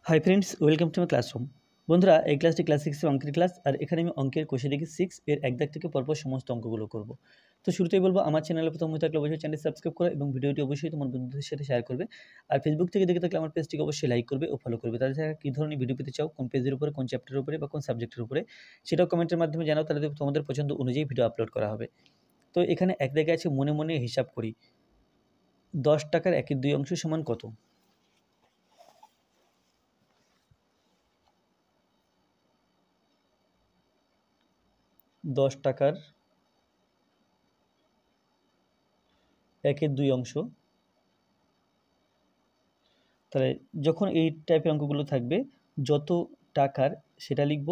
Hi friends, welcome to my classroom. বন্ধুরা, এই ক্লাসটি ক্লাস 6 এর অঙ্কের ক্লাস। আর এখানে আমি অঙ্কের কোষে দেখি 6 এর এক দাগ থেকে পরপর সমস্ত অঙ্কগুলো করব। তো শুরুতেই বলবো, আমার চ্যানেলে প্রথম হয়ে থাকলে অবশ্যই চ্যানেলটি সাবস্ক্রাইব করো এবং ভিডিওটি অবশ্যই তোমার বন্ধুদের সাথে শেয়ার করবে। আর ফেসবুক থেকে দেখে থাকলে আমার পেজটিকে অবশ্যই লাইক করবে ও ফলো করবে। তাছাড়া কী ধরনের ভিডিও পেতে চাও, কোন পেজের উপরে, কোন চ্যাপ্টারের উপরে বা কোন সাবজেক্টের উপরে, সেটাও কমেন্টের মাধ্যমে জানাও, তাহলে তোমাদের পছন্দ অনুযায়ী ভিডিও আপলোড করা হবে। তো এখানে এক দাগে আছে মনে মনে হিসাব করি। 10 টাকার 1/2 অংশ সমান কত? দশ টাকার 1/2 অংশ, তাহলে যখন এই টাইপের অঙ্কগুলো থাকবে, যত টাকার সেটা লিখব,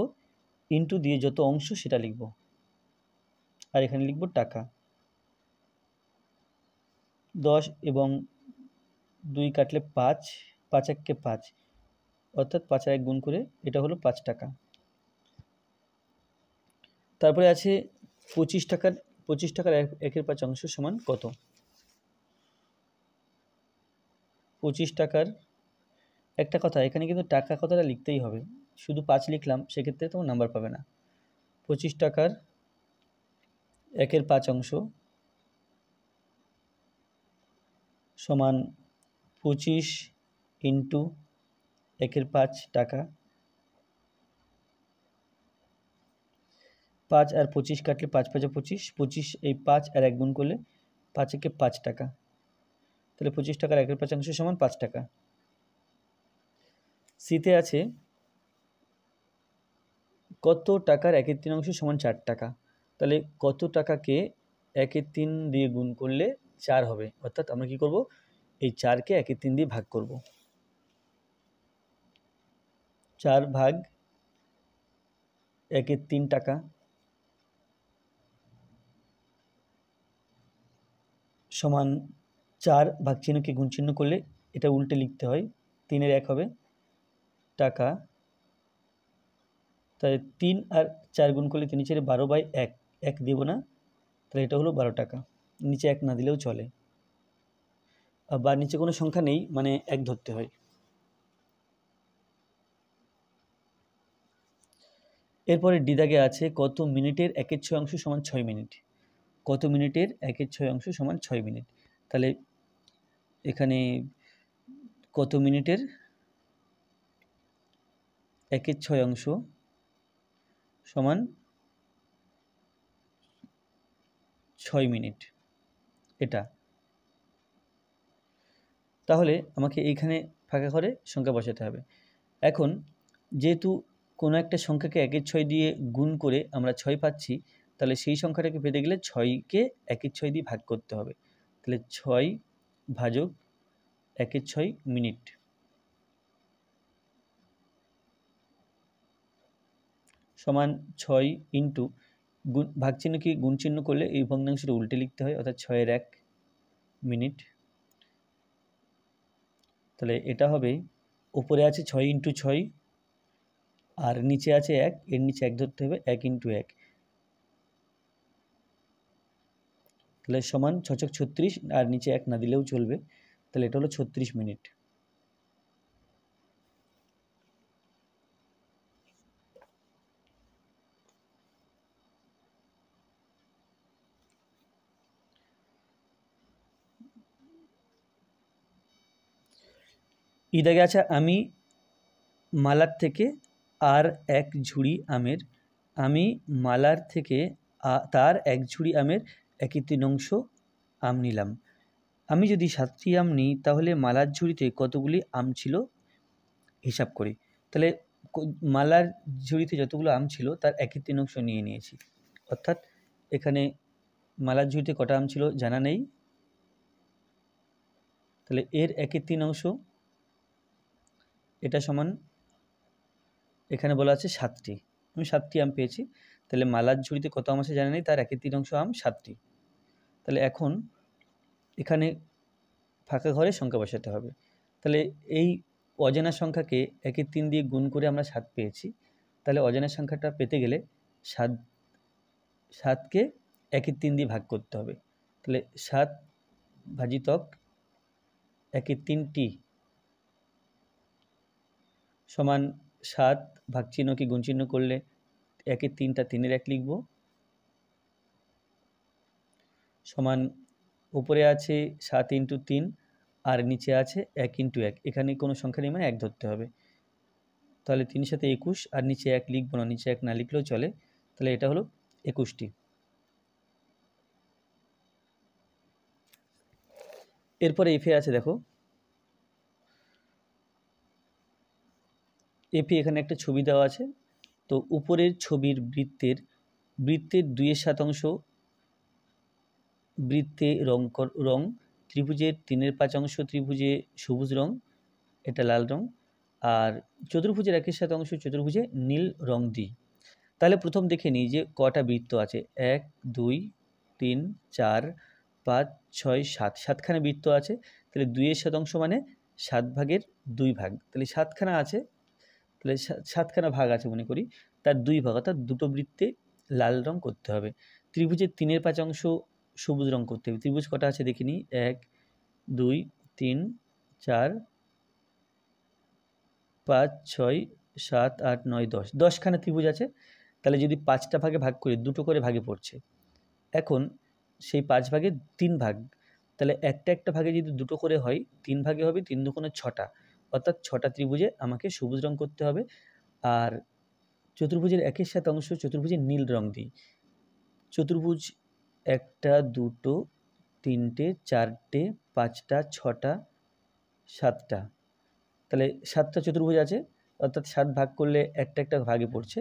ইন্টু দিয়ে যত অংশ সেটা লিখব, আর এখানে লিখব টাকা। 10 এবং 2 কাটলে 5, 5 এককে 5, অর্থাৎ 5 আর 1 গুণ করে এটা হলো 5 টাকা। তারপরে আছে 25 টাকার 1/5 অংশ সমান কত? 25 টাকার, একটা কথা, এখানে কিন্তু টাকা কথাটা লিখতেই হবে। শুধু 5 লিখলাম সেক্ষেত্রে তোমার নাম্বার পাবে না। 25 টাকার 1/5 অংশ সমান 25 ইন্টু 1/5 টাকা। 5 আর 25 কাটলে 5 5 25, 25 এই 5 আর 1 গুণ করলে 5 একে 5 টাকা। তাহলে 25 টাকার 1/5 অংশ সমান 5 টাকা। সিতে আছে কত টাকার 1/3 অংশ সমান 4 টাকা। তাহলে কত টাকাকে 1/3 দিয়ে গুণ করলে 4 হবে, অর্থাৎ আমরা কি করব, এই 4কে 1/3 দিয়ে ভাগ করব। 4 ভাগ 1/3 টাকা সমান 4 ভাগ চিহ্নকে গুণ চিহ্ন করলে এটা উল্টে লিখতে হয়, 3 এর 1 হবে টাকা। তাই 3 আর 4 গুণ করলে 3 4 12/1, 1 দেব না, তাহলে এটা হলো 12 টাকা। নিচে 1 না দিলেও চলে, বা নিচে কোনো সংখ্যা নেই মানে 1 ধরতে হয়। এরপরে ডি দাগে আছে কত মিনিটের 1/6 অংশ সমান 6 মিনিট। কত মিনিটের 1/6 অংশ সমান 6 মিনিট। তাহলে এখানে কত মিনিটের 1/6 অংশ সমান 6 মিনিট, এটা। তাহলে আমাকে এইখানে ফাঁকা ঘরে সংখ্যা বসাতে হবে। এখন যেহেতু কোনো একটা সংখ্যাকে 1/6 দিয়ে গুণ করে আমরা 6 পাচ্ছি, তাহলে সেই সংখ্যাটাকে পেতে গেলে 6কে 1/6 দিয়ে ভাগ করতে হবে। তাহলে 6 ভাজক 1/6 মিনিট সমান 6 ইন্টু গুণ, ভাগ চিহ্নকে গুণ চিহ্ন করলে এই ভগ্নাংশটা উল্টে লিখতে হয়, অর্থাৎ 6 এর 1 মিনিট। তাহলে এটা হবে, উপরে আছে 6 ইন্টু 6 আর নিচে আছে 1, এর নিচে 1 ধরতে হবে, 1 ইন্টু 1, তাহলে সমান 6 ছক 36, আর নিচে 1 না দিলেও চলবে। তাহলে এটা হলো 36 মিনিট। ই দাগে আছে আমি মালার থেকে আর 1 ঝুড়ি আমের, আমি মালার থেকে তার 1 ঝুড়ি আমের 1/3 অংশ আম নিলাম। আমি যদি 7টি আম নিই তাহলে মালার ঝুড়িতে কতগুলি আম ছিল হিসাব করি। তাহলে মালার ঝুড়িতে যতগুলো আম ছিল তার 1/3 অংশ নিয়ে নিয়েছি, অর্থাৎ এখানে মালার ঝুড়িতে কটা আম ছিল জানা নেই, তাহলে এর 1/3 অংশ, এটা সমান, এখানে বলা আছে 7টি, আমি 7টি আম পেয়েছি। তাহলে মালার ঝুড়িতে কত আম আছে জানা নেই, তার 1/3 অংশ আম 7টি। তাহলে এখন এখানে ফাঁকা ঘরে সংখ্যা বসাতে হবে। তাহলে এই অজানা সংখ্যাকে 1/3 দিয়ে গুণ করে আমরা 7 পেয়েছি। তাহলে অজানা সংখ্যাটা পেতে গেলে 7কে 1/3 দিয়ে ভাগ করতে হবে। তাহলে 7 ভাজিতক 1/3টি সমান 7 ভাগ চিহ্ন কি গুণ চিহ্ন করলে 1-এর 3টা 3-এর 1 লিখব, সমান উপরে আছে 7 ইন্টু 3 আর নিচে আছে 1 ইন্টু 1, এখানে কোনো সংখ্যা নেই মানে 1 ধরতে হবে। তাহলে 3 সাথে 21 আর নিচে 1 লিখব না, নিচে 1 না লিখলেও চলে। তাহলে এটা হলো 21টি। এরপরে এফে আছে দেখো, এফে এখানে একটা ছবি দেওয়া আছে। তো উপরের ছবির বৃত্তের 2-এর অংশ বৃত্তে রং ত্রিভুজের 3-5 অংশ ত্রিভুজে সবুজ রং, এটা লাল রং, আর চতুর্ভুজের 1-এর অংশ চতুর্ভুজে নীল রং দিই। তাহলে প্রথম দেখে নিই যে কটা বৃত্ত আছে। 1 2 3 4 5 6 7, 7খানা বৃত্ত আছে। তাহলে 2-এর অংশ মানে 7 ভাগের 2 ভাগ, তাহলে 7খানা আছে, তাহলে 7খানা ভাগ আছে মনে করি, তার 2 ভাগ, অর্থাৎ দুটো বৃত্তে লাল রং করতে হবে। ত্রিভুজের 3-5 অংশ সবুজ রং করতে হবে। ত্রিভুজ কটা আছে দেখে নিই, 1 2 3 4 5 6 7 8 9 10, 10খানা ত্রিভুজ আছে। তাহলে যদি 5টা ভাগে ভাগ করি, দুটো করে ভাগে পড়ছে। এখন সেই 5 ভাগে 3 ভাগ, তাহলে একটা ভাগে যদি দুটো করে হয় 3 ভাগে হবে 3 দুগুণে 6টা, অর্থাৎ 6টা ত্রিভুজে আমাকে সবুজ রং করতে হবে। আর চতুর্ভুজের 1-এর অংশ চতুর্ভুজে নীল রং দিই। চতুর্ভুজ 1টা 2টো 3টে 4টে 5টা 6টা 7টা, তাহলে 7টা চতুর্ভুজ আছে, অর্থাৎ 7 ভাগ করলে একটা ভাগে পড়ছে।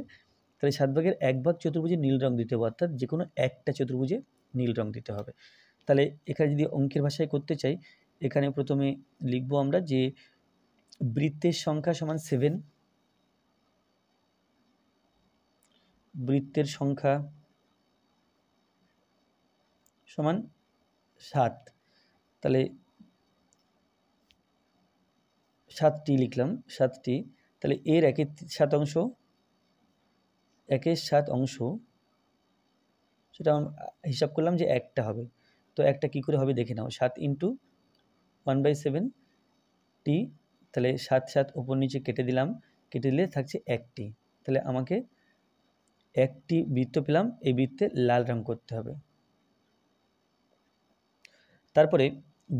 তাহলে 7 ভাগের 1 ভাগ চতুর্ভুজে নীল রং দিতে হবে, অর্থাৎ যে কোনো একটা চতুর্ভুজে নীল রং দিতে হবে। তাহলে এখানে যদি অঙ্কের ভাষায় করতে চাই, এখানে প্রথমে লিখব আমরা যে বৃত্তের সংখ্যা সমান 7, বৃত্তের সংখ্যা সমান 7, তাহলে 7টি লিখলাম, 7টি। তাহলে এর 1-এর অংশ, 1-এর অংশ সেটা হিসাব করলাম যে একটা হবে। তো একটা কি করে হবে দেখে নাও, 7 ইন্টু 1/7 টি, তাহলে 7 7 উপর নিচে কেটে দিলাম, কেটে দিলে থাকছে 1টি। তাহলে আমাকে 1টি বৃত্ত পেলাম, এই বৃত্তে লাল রং করতে হবে। তারপরে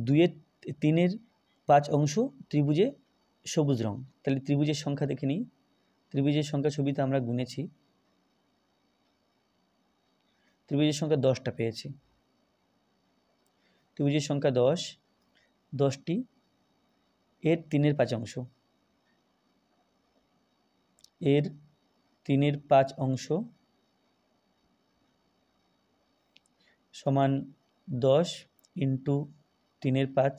2-3-5 অংশ ত্রিভুজে সবুজ রং, তাহলে ত্রিভুজের সংখ্যা দেখে নিই। ত্রিভুজের সংখ্যা ছবিতে আমরা গুনেছি, ত্রিভুজের সংখ্যা 10টা পেয়েছি। ত্রিভুজের সংখ্যা 10টি, এর 3-5 অংশ, এর 3-5 অংশ সমান 10 ইন্টু 3-5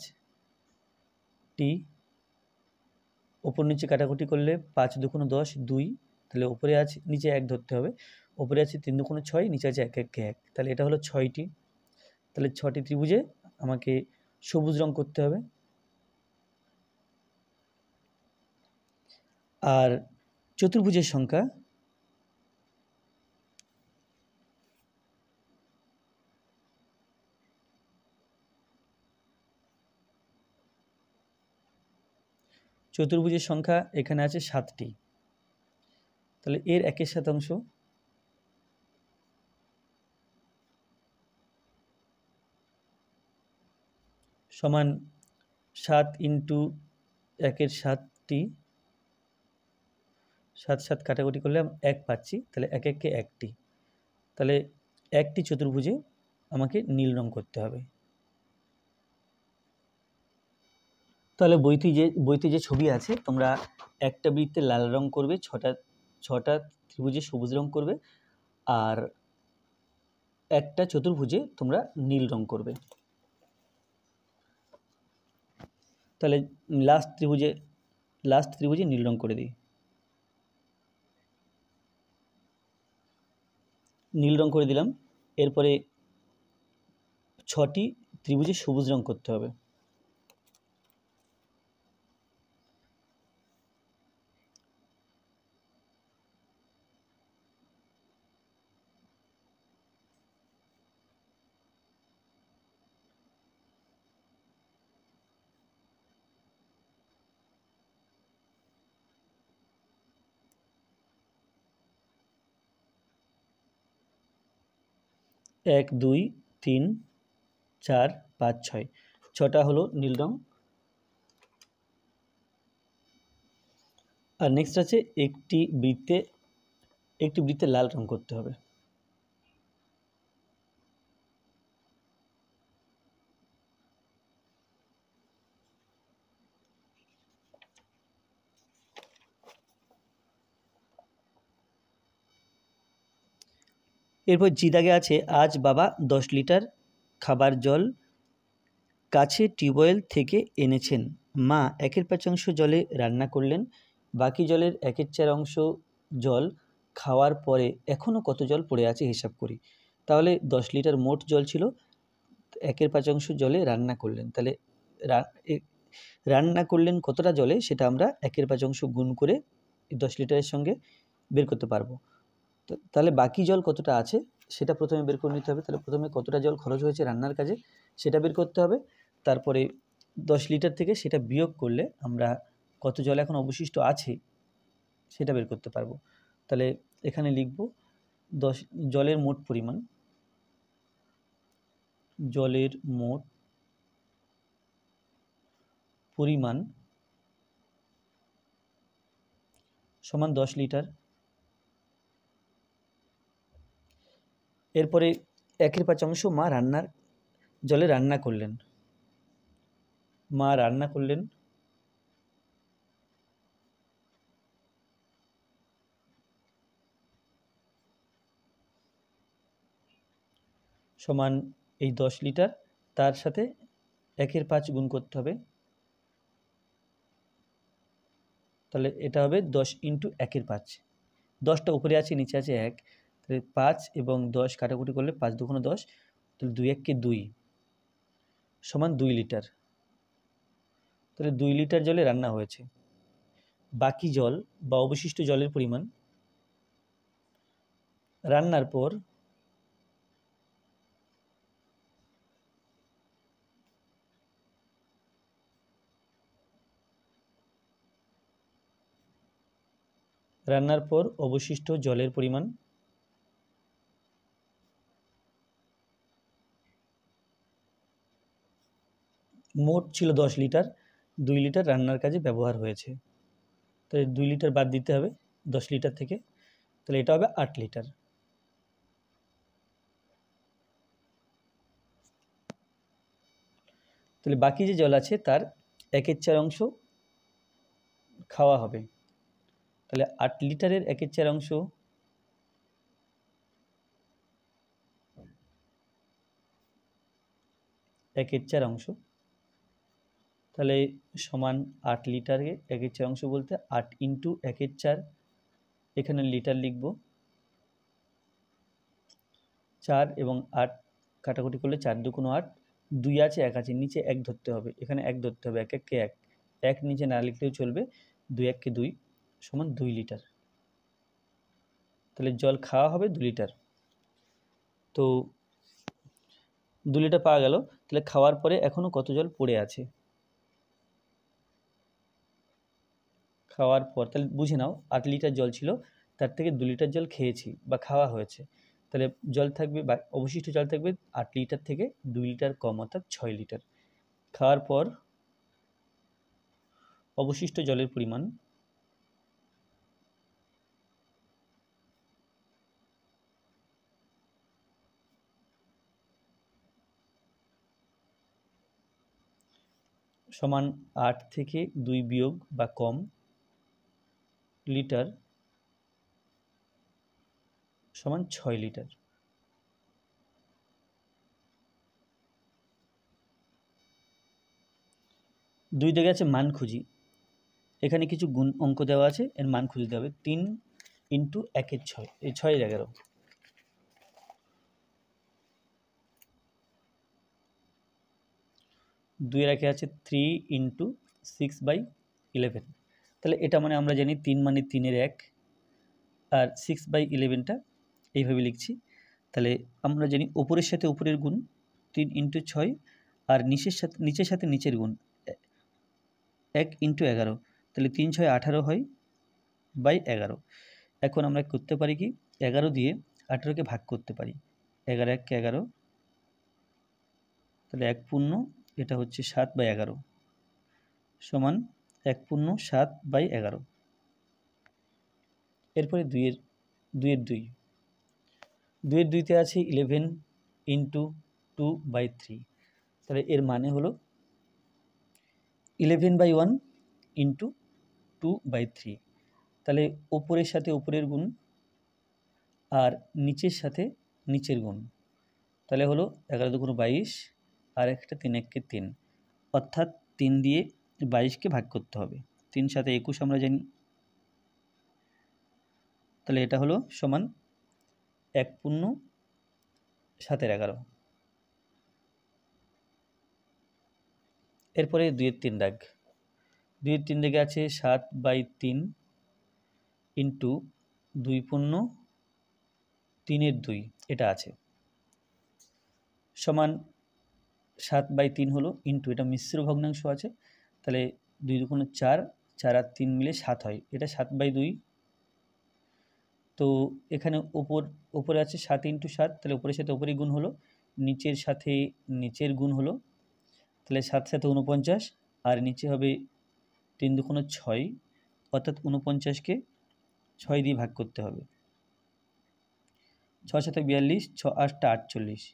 টি, ওপর নিচে কাটাকুটি করলে 5 2 10 2, তাহলে উপরে আছে নিচে 1 ধরতে হবে, উপরে আছে 3 2 6, নিচে আছে 1 1 1, তাহলে এটা হলো 6টি। তাহলে 6টি ত্রিভুজে আমাকে সবুজ রং করতে হবে। আর চতুর্ভুজের সংখ্যা এখানে আছে 7টি, তাহলে এর 1-এর অংশ সমান 7 ইন্টু 1-এর 7টি, 7 7 কাটাকুটি করলে 1 পাচ্ছি, তাহলে 1 1 1টি, তাহলে 1টি চতুর্ভুজে আমাকে নীল রং করতে হবে। তাহলে বইতে যে ছবি আছে, তোমরা একটা বৃত্তে লাল রং করবে, 6টা ত্রিভুজে সবুজ রং করবে, আর একটা চতুর্ভুজে তোমরা নীল রং করবে। তাহলে লাস্ট ত্রিভুজে নীল রং করে দিই, নীল রং করে দিলাম। এরপরে 6টি ত্রিভুজে সবুজ রং করতে হবে। 1 2 3 4 5 6 ছটা হলো নীল রং। আর নেক্সট আছে একটি বৃত্তে লাল রং করতে হবে। এরপর জি দাগে আছে আজ বাবা 10 লিটার খাবার জল কাছে টিউবওয়েল থেকে এনেছেন। মা 1/5 জলে রান্না করলেন, বাকি জলের 1/4 অংশ জল খাওয়ার পরে এখনও কত জল পড়ে আছে হিসাব করি। তাহলে 10 লিটার মোট জল ছিল, 1/5 জলে রান্না করলেন, তাহলে রান্না করলেন কতটা জলে সেটা আমরা 1/5 গুণ করে 10 লিটারের সঙ্গে বের করতে পারবো। তাহলে বাকি জল কতটা আছে সেটা প্রথমে বের করে নিতে হবে। তাহলে প্রথমে কতটা জল খরচ হয়েছে রান্নার কাজে সেটা বের করতে হবে, তারপরে 10 লিটার থেকে সেটা বিয়োগ করলে আমরা কত জল এখন অবশিষ্ট আছে সেটা বের করতে পারবো। তাহলে এখানে লিখব জলের মোট পরিমাণ সমান 10 লিটার। এরপরে 1/5 মা জলে রান্না করলেন, সমান এই 10 লিটার, তার সাথে 1/5 গুণ করতে হবে, তাহলে এটা হবে 10 × 1/5। 10টা উপরে আছে, নিচে আছে 1, তাহলে 5 এবং 10 কাটাকুটি করলে 5 2 × 10, তাহলে 2 1 কে 2 সমান 2 লিটার। তাহলে 2 লিটার জলে রান্না হয়েছে। বাকি জল বা অবশিষ্ট জলের পরিমাণ রান্নার পর অবশিষ্ট জলের পরিমাণ মোট ছিল 10 লিটার, 2 লিটার রান্নার কাজে ব্যবহার হয়েছে, তাহলে 2 লিটার বাদ দিতে হবে 10 লিটার থেকে, তাহলে এটা হবে 8 লিটার। তাহলে বাকি যে জল আছে তার 1/4 অংশ খাওয়া হবে, তাহলে 8 লিটারের 1/4 অংশ তাহলে সমান 8 লিটারে 1/4 অংশ বলতে 8 × 1/4, এখানে লিটার লিখব, 4 এবং 8 কাটাকুটি করলে 4 2 × 8, 2 আছে 1 আছে, নিচে 1 ধরতে হবে, এখানে 1 ধরতে হবে, 1 1 কে 1, 1 নিচে না লিখলেও চলবে, 2 1 কে 2 সমান 2 লিটার। তাহলে জল খাওয়া হবে 2 লিটার। তো 2 লিটার পাওয়া গেল, তাহলে খাওয়ার পরে এখনও কত জল পড়ে আছে খাওয়ার পর, তাহলে বুঝে নাও 8 লিটার জল ছিল, তার থেকে 2 লিটার জল খেয়েছি বা খাওয়া হয়েছে, তাহলে জল থাকবে বা অবশিষ্ট জল থাকবে 8 লিটার থেকে 2 লিটার কম, অর্থাৎ 6 লিটার। খাওয়ার পর অবশিষ্ট জলের পরিমাণ সমান 8 থেকে 2 বিয়োগ বা কম লিটার সমান 6 লিটার। দুই দিকে আছে মান খুঁজি, এখানে কিছু গুণ অঙ্ক দেওয়া আছে, এর মান খুঁজতে হবে। 3 × 1 = 6, এই 6 এর 11, 2 এর আগে আছে 3 × 6/11, তাহলে এটা মানে আমরা জানি 3 মানে 3 এর 1, আর 6/11টা এইভাবে লিখছি। তাহলে আমরা জানি উপরের সাথে উপরের গুণ 3 × 6, আর নিচের সাথে নিচের গুণ 1 × 11, তাহলে 3 6 18 হয় / 11। এখন আমরা করতে পারি কি 11 দিয়ে 18কে ভাগ করতে পারি, 11 1 11, তাহলে 1 পূর্ণ এটা হচ্ছে 7/11 সমান 1 পূর্ণ 7/11। এরপরে 2 এর 2তে আছে 11 ইন্টু 2/3, তাহলে এর মানে হলো 11/1 ইন্টু 2/3, তাহলে ওপরের সাথে ওপরের গুণ আর নিচের সাথে নিচের গুণ, তাহলে হলো 11 2 22 আর একটা 3 1 3, অর্থাৎ 3 দিয়ে 22কে ভাগ করতে হবে। 3 7 21 আমরা জানি, তাহলে এটা হলো সমান 1 পূর্ণ 7/11। এরপরে 2 এর 3 দাগ, 2 এর 3 দাগে আছে 7/3 ইন্টু 2 পূর্ণ 3 এর 2, এটা আছে সমান 7/3 হলো ইন্টু এটা মিশ্র ভগ্নাংশ আছে, তাহলে 2 2 4, 4 আর 3 মিলে 7 হয়, এটা 7/2। তো এখানে ওপরে আছে 7 ইন্টু 7, তাহলে ওপরের সাথে ওপরের গুণ হলো, নিচের সাথে নিচের গুণ হলো, তাহলে 7 7 49 আর নিচে হবে 3 2 6, অর্থাৎ 49কে 6 দিয়ে ভাগ করতে হবে। 6 7 42, 6 8 48,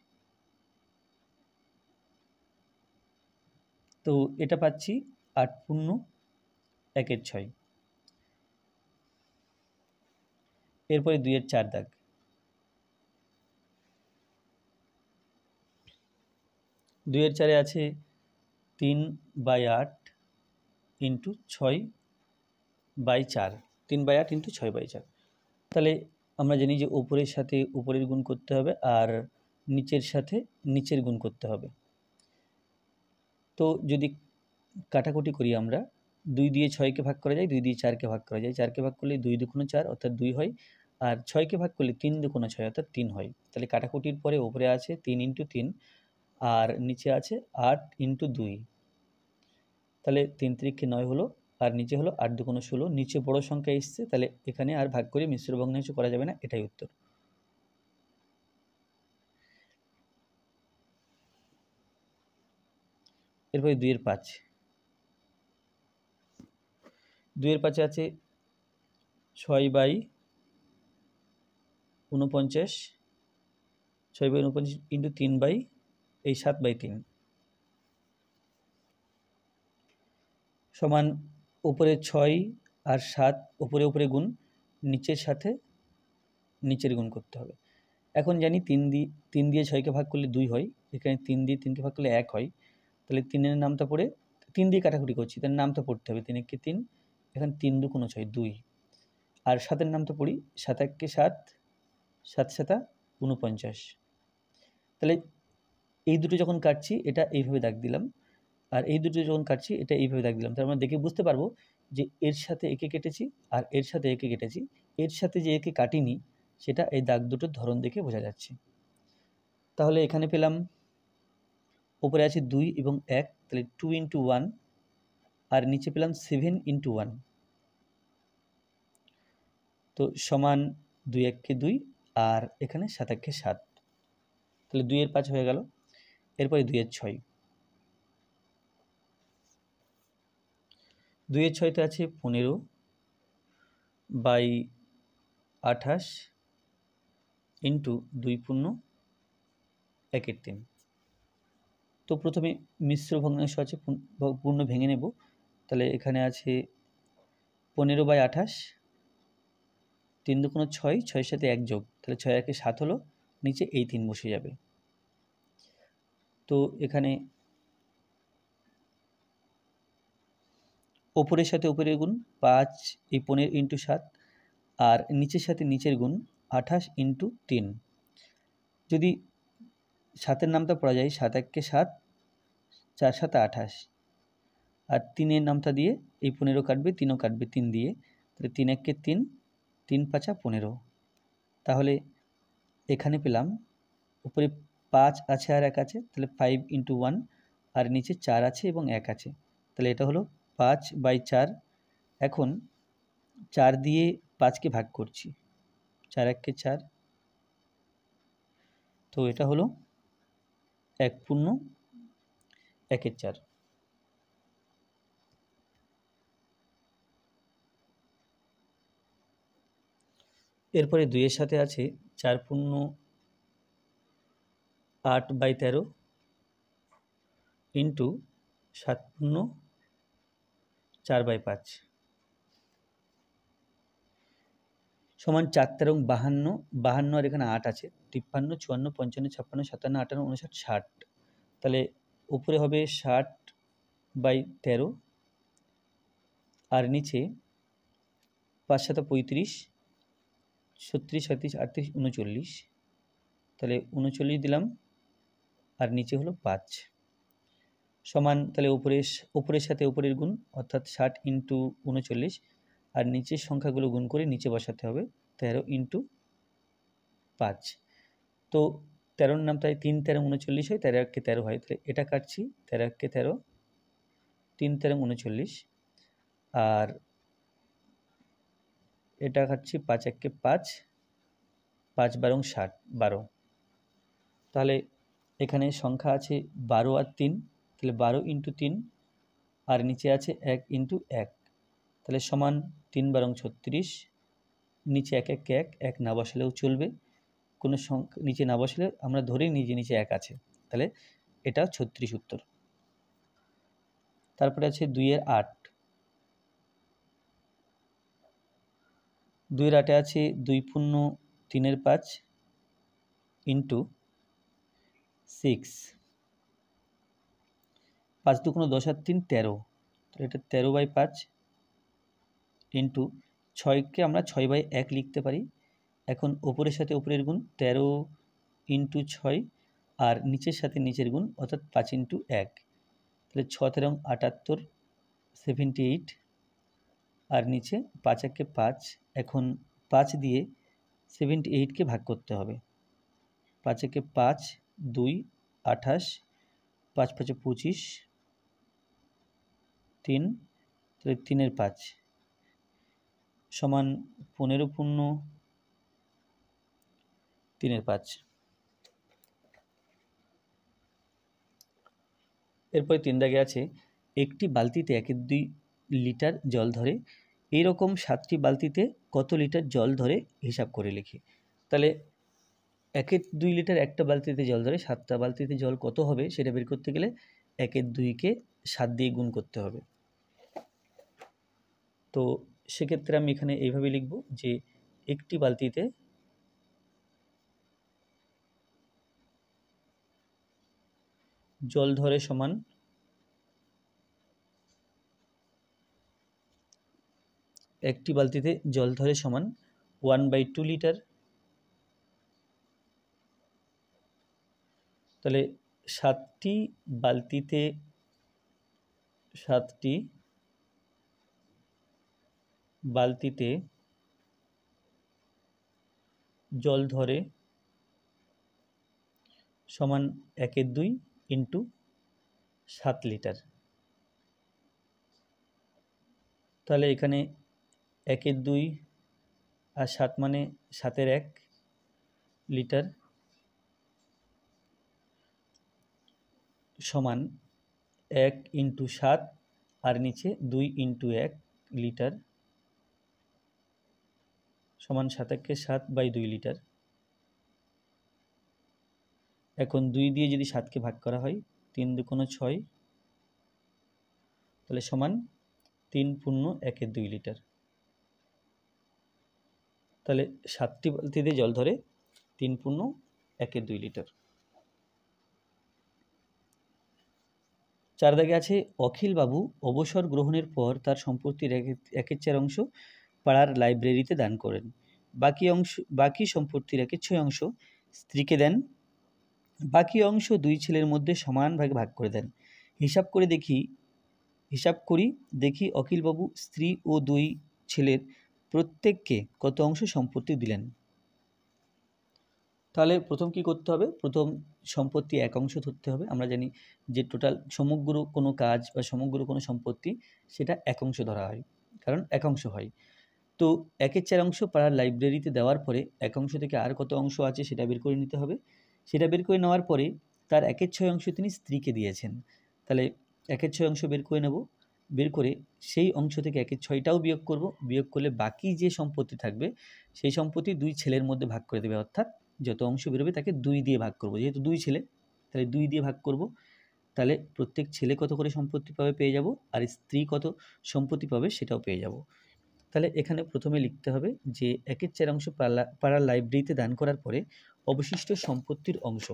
তো এটা পাচ্ছি 8 পূর্ণ 1 এর 6। এরপরে 2 এর 4 দাগ, 2 এর 4-এ আছে 3/8 ইন্টু 6/4, 3/8 ইন্টু 6/4, তাহলে আমরা জানি যে ওপরের সাথে উপরের গুণ করতে হবে আর নিচের সাথে নিচের গুণ করতে হবে। তো যদি কাটাকুটি করি আমরা, 2 দিয়ে 6কে ভাগ করা যায়, 2 দিয়ে 4কে ভাগ করা যায়, 4কে ভাগ করলে 2 2 4 অর্থাৎ 2 হয়, আর 6কে ভাগ করলে 3 2 6 অর্থাৎ 3 হয়। তাহলে কাটাকুটির পরে ওপরে আছে 3 ইন্টু 3 আর নিচে আছে 8 ইন্টু 2, তাহলে 3 3 9 হলো আর নিচে হলো 8 2 16, নিচে বড় সংখ্যা এসছে, তাহলে এখানে আর ভাগ করে মিশ্র ভগ্নাংশ করা যাবে না, এটাই উত্তর। এরপরে 2 এর 5, 2 এর 5-এ আছে 6/49, 6/49 ইন্টু 7/3 সমান উপরে 6 আর 7 উপরে উপরে গুণ, নিচের সাথে নিচের গুণ করতে হবে। এখন জানি 3 দিয়ে 6কে ভাগ করলে 2 হয়, এখানে 3 দিয়ে 3কে ভাগ করলে 1 হয়, তাহলে 3 এর নামটা পড়ে 3 দিয়ে কাটাকুটি করছি, তার নামটা পড়তে হবে 3 1 3, এখানে 3 2 6 2, আর 7-এর নামটা পড়ি 7 1 7, 7 7 49, তাহলে এই দুটো যখন কাটছি এটা এইভাবে দাগ দিলাম, আর এই দুটো যখন কাটছি এটা এইভাবে দাগ দিলাম, তার মানে দেখে বুঝতে পারবো যে এর সাথে একে কেটেছি আর এর সাথে একে কেটেছি, এর সাথে যে একে কাটিনি সেটা এই দাগ দুটোর ধরন দেখে বোঝা যাচ্ছে। তাহলে এখানে পেলাম উপরে আছে 2 এবং 1, তাহলে 2 ইন্টু 1, আর নিচে পেলাম 7 ইন্টু 1, তো সমান 2 1 2 আর এখানে 7 1 7, তাহলে 2 এর 5 হয়ে গেল। এরপরে 2 এর 6, 2 এর 6-তে আছে 15/28 ইন্টু 2 পূর্ণ 1 এর 3, তো প্রথমে মিশ্র ভগ্নাংশ আছে, পূর্ণ ভেঙে নেব, তাহলে এখানে আছে 15/28, 3 2 6, 6-এর সাথে 1 যোগ, তাহলে 6 1 7 হলো, নিচে এই 3 বসে যাবে। তো এখানে ওপরের সাথে ওপরের গুণ 5 এই 15 ইন্টু 7 আর নিচের সাথে নিচের গুণ 28 ইন্টু 3, যদি 7-এর নামটা পড়া যায় 7 1 7, 4 7 28, আর 3-এর নামটা দিয়ে এই 15 কাটবে, 3ও কাটবে 3 দিয়ে, তাহলে 3 1 3, 3 5 15, তাহলে এখানে পেলাম উপরে 5 আছে আর 1 আছে, তাহলে 5 ইন্টু 1 আর নিচে 4 আছে এবং 1 আছে, তাহলে এটা হলো 5/4। এখন 4 দিয়ে 5কে ভাগ করছি, 4 1 4, তো এটা হলো 1/1/4। এরপরে 2-এর সাথে আছে 4/8/13 ইন্টু 7/4/5 সমান 4 52, 52 আর এখানে 8 আছে, 53, 54, 55, 56, 57, 58, 59, 60। তাহলে উপরে হবে 60/13 আর নিচে 5×7=35, 36, 37, 38, 39। তাহলে 39 দিলাম আর নিচে হলো 5 সমান, তাহলে উপরের সাথে উপরের গুণ অর্থাৎ 60 × 39 আর নিচের সংখ্যাগুলো গুণ করে নিচে বসাতে হবে 13 × 5। তো 13 নাম তাই 3 13 39 হয়, 13 1 13 হয়। তাহলে এটা কাটছি 13 1 13, 3 13 39 আর এটা কাটছি 5 1 5, 5 12 60 12। তাহলে এখানে সংখ্যা আছে 12 আর 3, তাহলে 12 × 3 আর নিচে আছে 1 × 1, তাহলে সমান 3 12 36, নিচে 1 1 1, 1 না বসালেও চলবে, কোনো সংখ্যা নিচে না বসলে আমরা ধরেই নিই যে নিচে 1 আছে, তাহলে এটা 36 উত্তর। তারপরে আছে 2-এর 8, 2-এর 8-এ আছে 2×3=5 ইন্টু 6, 5×2 = 10 আর 3 13, তো এটা 13/5 ইন্টু 6কে আমরা 6/1 লিখতে পারি। এখন ওপরের সাথে উপরের গুণ 13 × 6 আর নিচের সাথে নিচের গুণ অর্থাৎ 5 × 1, তাহলে 6 13 78, 78 আর নিচে 5 1 5। এখন 5 দিয়ে 78কে ভাগ করতে হবে, 5 1 5, 2 28, 5 5 25, 3, তাহলে 3/5 সমান 15×3/5। এরপরে 3 দাগে আছে একটি বালতিতে 1/2 লিটার জল ধরে, এইরকম 7টি বালতিতে কত লিটার জল ধরে হিসাব করে লিখি। তাহলে 1/2 লিটার একটা বালতিতে জল ধরে, 7টা বালতিতে জল কত হবে সেটা বের করতে গেলে 1/2কে 7 দিয়ে গুণ করতে হবে। তো সেক্ষেত্রে আমি এখানে এইভাবে লিখব যে একটি বালতিতে জল ধরে সমান 1/2 লিটার। তাহলে 7টি বালতিতে জল ধরে সমান 1/2 ইন্টু 7 লিটার। তাহলে এখানে 1/2 আর 7 মানে 7/1 লিটার সমান 1 × 7 আর নিচে 2 × 1 লিটার সমান 7 1 7/2 লিটার। এখন 2 দিয়ে যদি 7কে ভাগ করা হয় 3 2 6, তাহলে সমান 3×1/2 লিটার। তাহলে 7টি বালতিতে জল ধরে 3×1/2 লিটার। 4 দাগে আছে অখিল বাবু অবসর গ্রহণের পর তার সম্পত্তির 1/4 অংশ পাড়ার লাইব্রেরিতে দান করেন, বাকি সম্পত্তির 1/6 অংশ স্ত্রীকে দেন, বাকি অংশ 2 ছেলের মধ্যে সমান ভাগে ভাগ করে দেন। হিসাব করি দেখি অখিলবাবু স্ত্রী ও 2 ছেলের প্রত্যেককে কত অংশ সম্পত্তি দিলেন। তাহলে প্রথম কি করতে হবে, প্রথম সম্পত্তি 1 অংশ ধরতে হবে। আমরা জানি যে টোটাল সমগ্র কোনো কাজ বা সমগ্র কোনো সম্পত্তি সেটা 1 অংশ ধরা হয়, কারণ 1 অংশ হয়। তো 1/4 অংশ পাড়ার লাইব্রেরিতে দেওয়ার পরে 1 অংশ থেকে আর কত অংশ আছে সেটা বের করে নিতে হবে। সেটা বের করে নেওয়ার পরে তার 1/6 অংশ তিনি স্ত্রীকে দিয়েছেন। তাহলে 1/6 অংশ বের করে নেব, বের করে সেই অংশ থেকে 1/6টাও বিয়োগ করব, বিয়োগ করলে বাকি যে সম্পত্তি থাকবে সেই সম্পত্তি 2 ছেলের মধ্যে ভাগ করে দেবে, অর্থাৎ যত অংশ বেরোবে তাকে 2 দিয়ে ভাগ করব, যেহেতু 2 ছেলে তাহলে 2 দিয়ে ভাগ করব। তাহলে প্রত্যেক ছেলে কত করে সম্পত্তি পাবে পেয়ে যাব, আর স্ত্রী কত সম্পত্তি পাবে সেটাও পেয়ে যাব। তাহলে এখানে প্রথমে লিখতে হবে যে 1/4 অংশ পাড়ার লাইব্রেরিতে দান করার পরে অবশিষ্ট সম্পত্তির অংশ,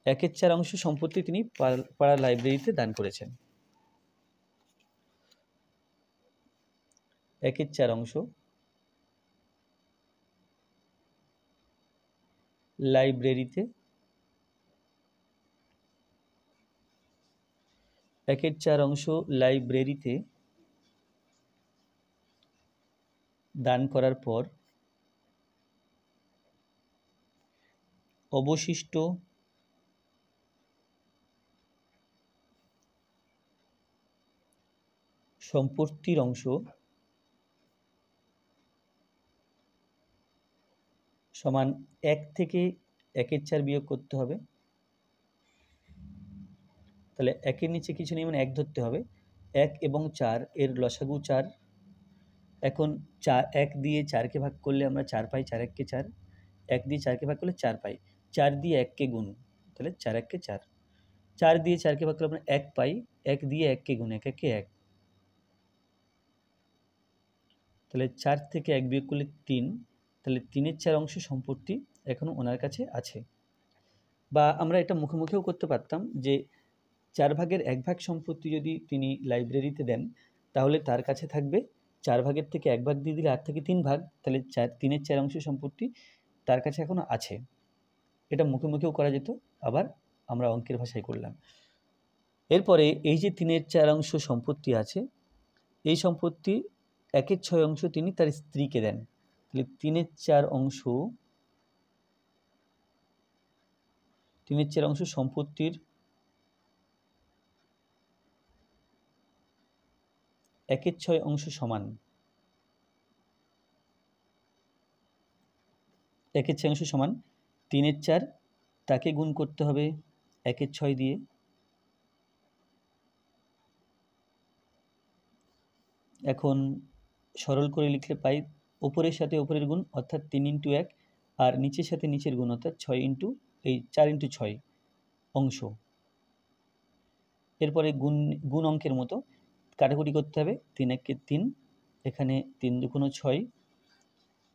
1/4 অংশ সম্পত্তি তিনি পাড়ার লাইব্রেরিতে দান করেছেন। 1/4 অংশ লাইব্রেরিতে, 1/4 অংশ লাইব্রেরিতে দান করার পর অবশিষ্ট সম্পত্তির অংশ সমান 1 থেকে 1/4 বিয়োগ করতে হবে। তাহলে 1-এর নিচে কিছু নেই মানে 1 ধরতে হবে। 1 এবং 4 এর লসাগু 4। এখন 1 দিয়ে 4কে ভাগ করলে আমরা 4 পাই, 4 1 কে 4। 1 দিয়ে 4কে ভাগ করলে 4 পাই, 4 দিয়ে 1কে গুণ, তাহলে 4 1 কে 4। 4 দিয়ে 4কে ভাগ করলে আমরা 1 পাই, 1 দিয়ে 1কে গুণ, 1 1 কে 1। তাহলে 4 থেকে 1 বিয়োগ করলে 3, তাহলে 3-এর 4 অংশ সম্পত্তি এখনও ওনার কাছে আছে। বা আমরা এটা মুখে মুখেও করতে পারতাম যে 4 ভাগের 1 ভাগ সম্পত্তি যদি তিনি লাইব্রেরিতে দেন তাহলে তার কাছে থাকবে 4 ভাগের থেকে 1 ভাগ দিয়ে দিলে 8 থেকে 3 ভাগ, তাহলে 3-এর 4 অংশ সম্পত্তি তার কাছে এখনও আছে। এটা মুখে মুখেও করা যেত, আবার আমরা অঙ্কের ভাষায় করলাম। এরপরে এই যে 3-এর 4 অংশ সম্পত্তি আছে, এই সম্পত্তি 1/6 অংশ তিনি তার স্ত্রীকে দেন। তাহলে 3-এর 4 অংশ, 3-এর 4 অংশ সম্পত্তির 1/6 অংশ সমান 1/6 অংশ সমান 3-এর 4, তাকে গুণ করতে হবে 1/6 দিয়ে। এখন সরল করে লিখলে পাই উপরের সাথে উপরের গুণ অর্থাৎ 3 × 1, আর নিচের সাথে নিচের গুণ অর্থাৎ 4 × 6 অংশ। এরপরে গুণ অঙ্কের মতো কাটাকুটি করতে হবে, 3 1 কে 3, এখানে 3 2 6,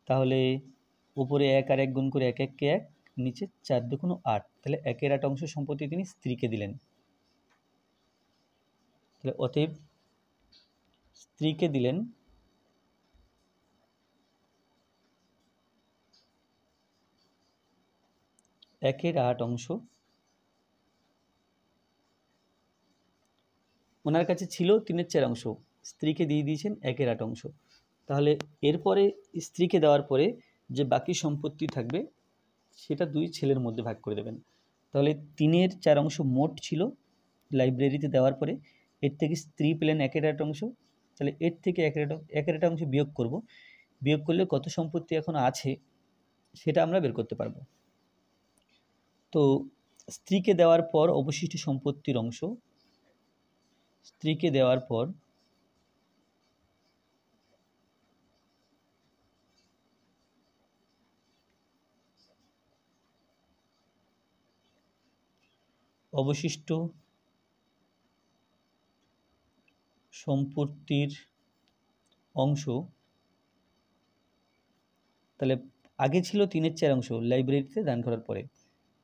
তাহলে উপরে 1 আর 1 গুণ করে 1 1 কে 1, নিচে 4 2 8, তাহলে 1/8 অংশ সম্পত্তি তিনি স্ত্রীকে দিলেন। তাহলে অতএব স্ত্রীকে দিলেন 1/8 অংশ। ওনার কাছে ছিল 3-এর 4 অংশ, স্ত্রীকে দিয়ে দিয়েছেন 1/8 অংশ। তাহলে এরপরে স্ত্রীকে দেওয়ার পরে যে বাকি সম্পত্তি থাকবে সেটা 2 ছেলের মধ্যে ভাগ করে দেবেন। তাহলে 3-এর 4 অংশ মোট ছিল লাইব্রেরিতে দেওয়ার পরে, এর থেকে স্ত্রী পেলেন 1/8 অংশ। তাহলে এর থেকে 1/8 অংশ বিয়োগ করব, বিয়োগ করলে কত সম্পত্তি এখন আছে সেটা আমরা বের করতে পারবো। তো স্ত্রীকে দেওয়ার পর অবশিষ্ট সম্পত্তির অংশ, স্ত্রীকে দেওয়ার পর অবশিষ্ট সম্পত্তির অংশ, তাহলে আগে ছিল 3-এর 4 অংশ লাইব্রেরিতে দান করার পরে,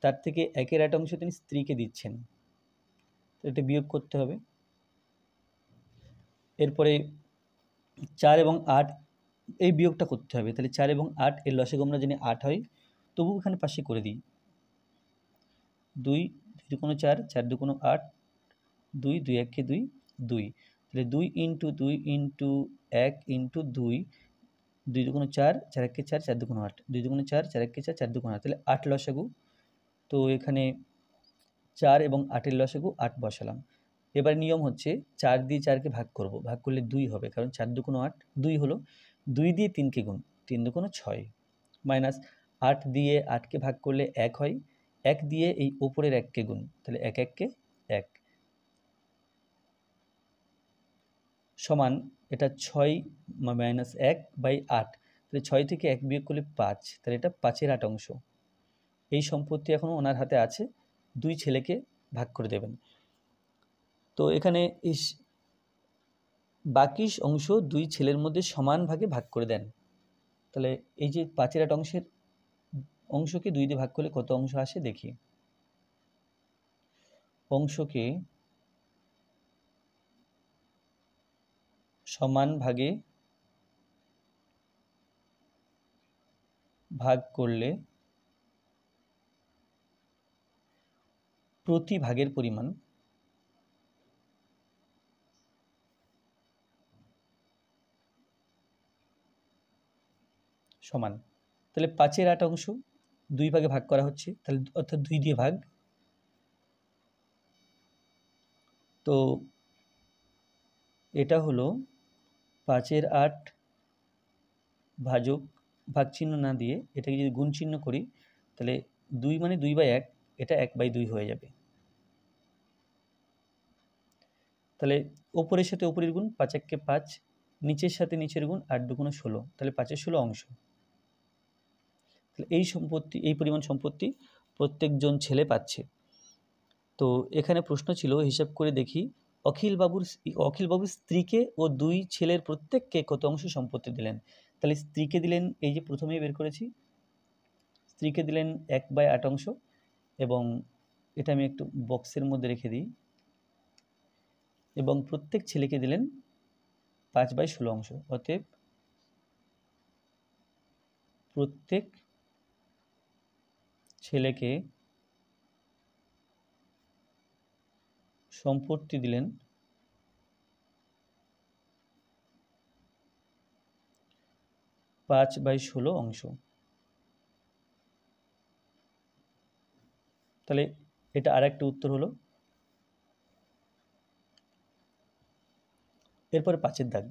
তার থেকে 1/8 অংশ তিনি স্ত্রীকে দিচ্ছেন, তো এটা বিয়োগ করতে হবে। এরপরে 4 এবং 8 এই বিয়োগটা করতে হবে, তাহলে 4 এবং 8 এর লসাগু আমরা জানি 8 হয়, তবু এখানে পাশে করে দিই 2 2 2 4, 4 2 8, 2 2 1 কে 2 2, তাহলে 2 × 2 × 1 × 2, 2 2 4, 4 1 কে 4, 4 2 8, 2 2 4, 4 1 কে 4, 4 2 8, তাহলে 8 লসাগু। তো এখানে 4 এবং 8 এর লসাগু 8 বসালাম। এবার নিয়ম হচ্ছে 4 দিয়ে 4কে ভাগ করব, ভাগ করলে 2 হবে, কারণ 4 2 8 2 হলো, 2 দিয়ে 3কে গুণ, 3 2 6 মাইনাস 8 দিয়ে 8কে ভাগ করলে 1 হয়, 1 দিয়ে এই ওপরের 1কে গুণ, তাহলে 1 1কে 1 সমান এটা 6 মাইনাস 1/8, তাহলে 6 থেকে 1 বিয়োগ করলে 5, তাহলে এটা 5-এর 8 অংশ। এই সম্পত্তি এখনও ওনার হাতে আছে, 2 ছেলেকে ভাগ করে দেবেন। তো এখানে এই বাকি অংশ 2 ছেলের মধ্যে সমান ভাগে ভাগ করে দেন। তাহলে এই যে 5-এর 8 অংশের অংশকে 2 দিয়ে ভাগ করলে কত অংশ আসে দেখি। অংশকে সমান ভাগে ভাগ করলে প্রতি ভাগের পরিমাণ সমান। তাহলে 5-এর 8 অংশ 2 ভাগে ভাগ করা হচ্ছে, তাহলে অর্থাৎ 2 দিয়ে ভাগ। তো এটা হলো 5-এর 8 ভাজক, ভাগ চিহ্ন না দিয়ে এটাকে যদি গুণ চিহ্ন করি তাহলে 2 মানে 2/1, এটা 1/2 হয়ে যাবে। তাহলে ওপরের সাথে ওপরের গুণ, 5 1কে 5, নিচের সাথে নিচের গুণ, 8 2 16, তাহলে 5-এর 16 অংশ। তাহলে এই পরিমাণ সম্পত্তি প্রত্যেকজন ছেলে পাচ্ছে। তো এখানে প্রশ্ন ছিল, হিসাব করে দেখি অখিলবাবুর স্ত্রীকে ও 2 ছেলের প্রত্যেককে কত অংশ সম্পত্তি দিলেন। তাহলে স্ত্রীকে দিলেন, এই যে প্রথমেই বের করেছি, স্ত্রীকে দিলেন 1/8 অংশ, এবং এটা আমি একটু বক্সের মধ্যে রেখে দিই, এবং প্রত্যেক ছেলেকে দিলেন 5/16 অংশ। অতএব প্রত্যেক ছেলেকে সম্পত্তি দিলেন 5/16 অংশ। তাহলে এটা আর একটা উত্তর হলো। এরপরে 5-এর দাগ,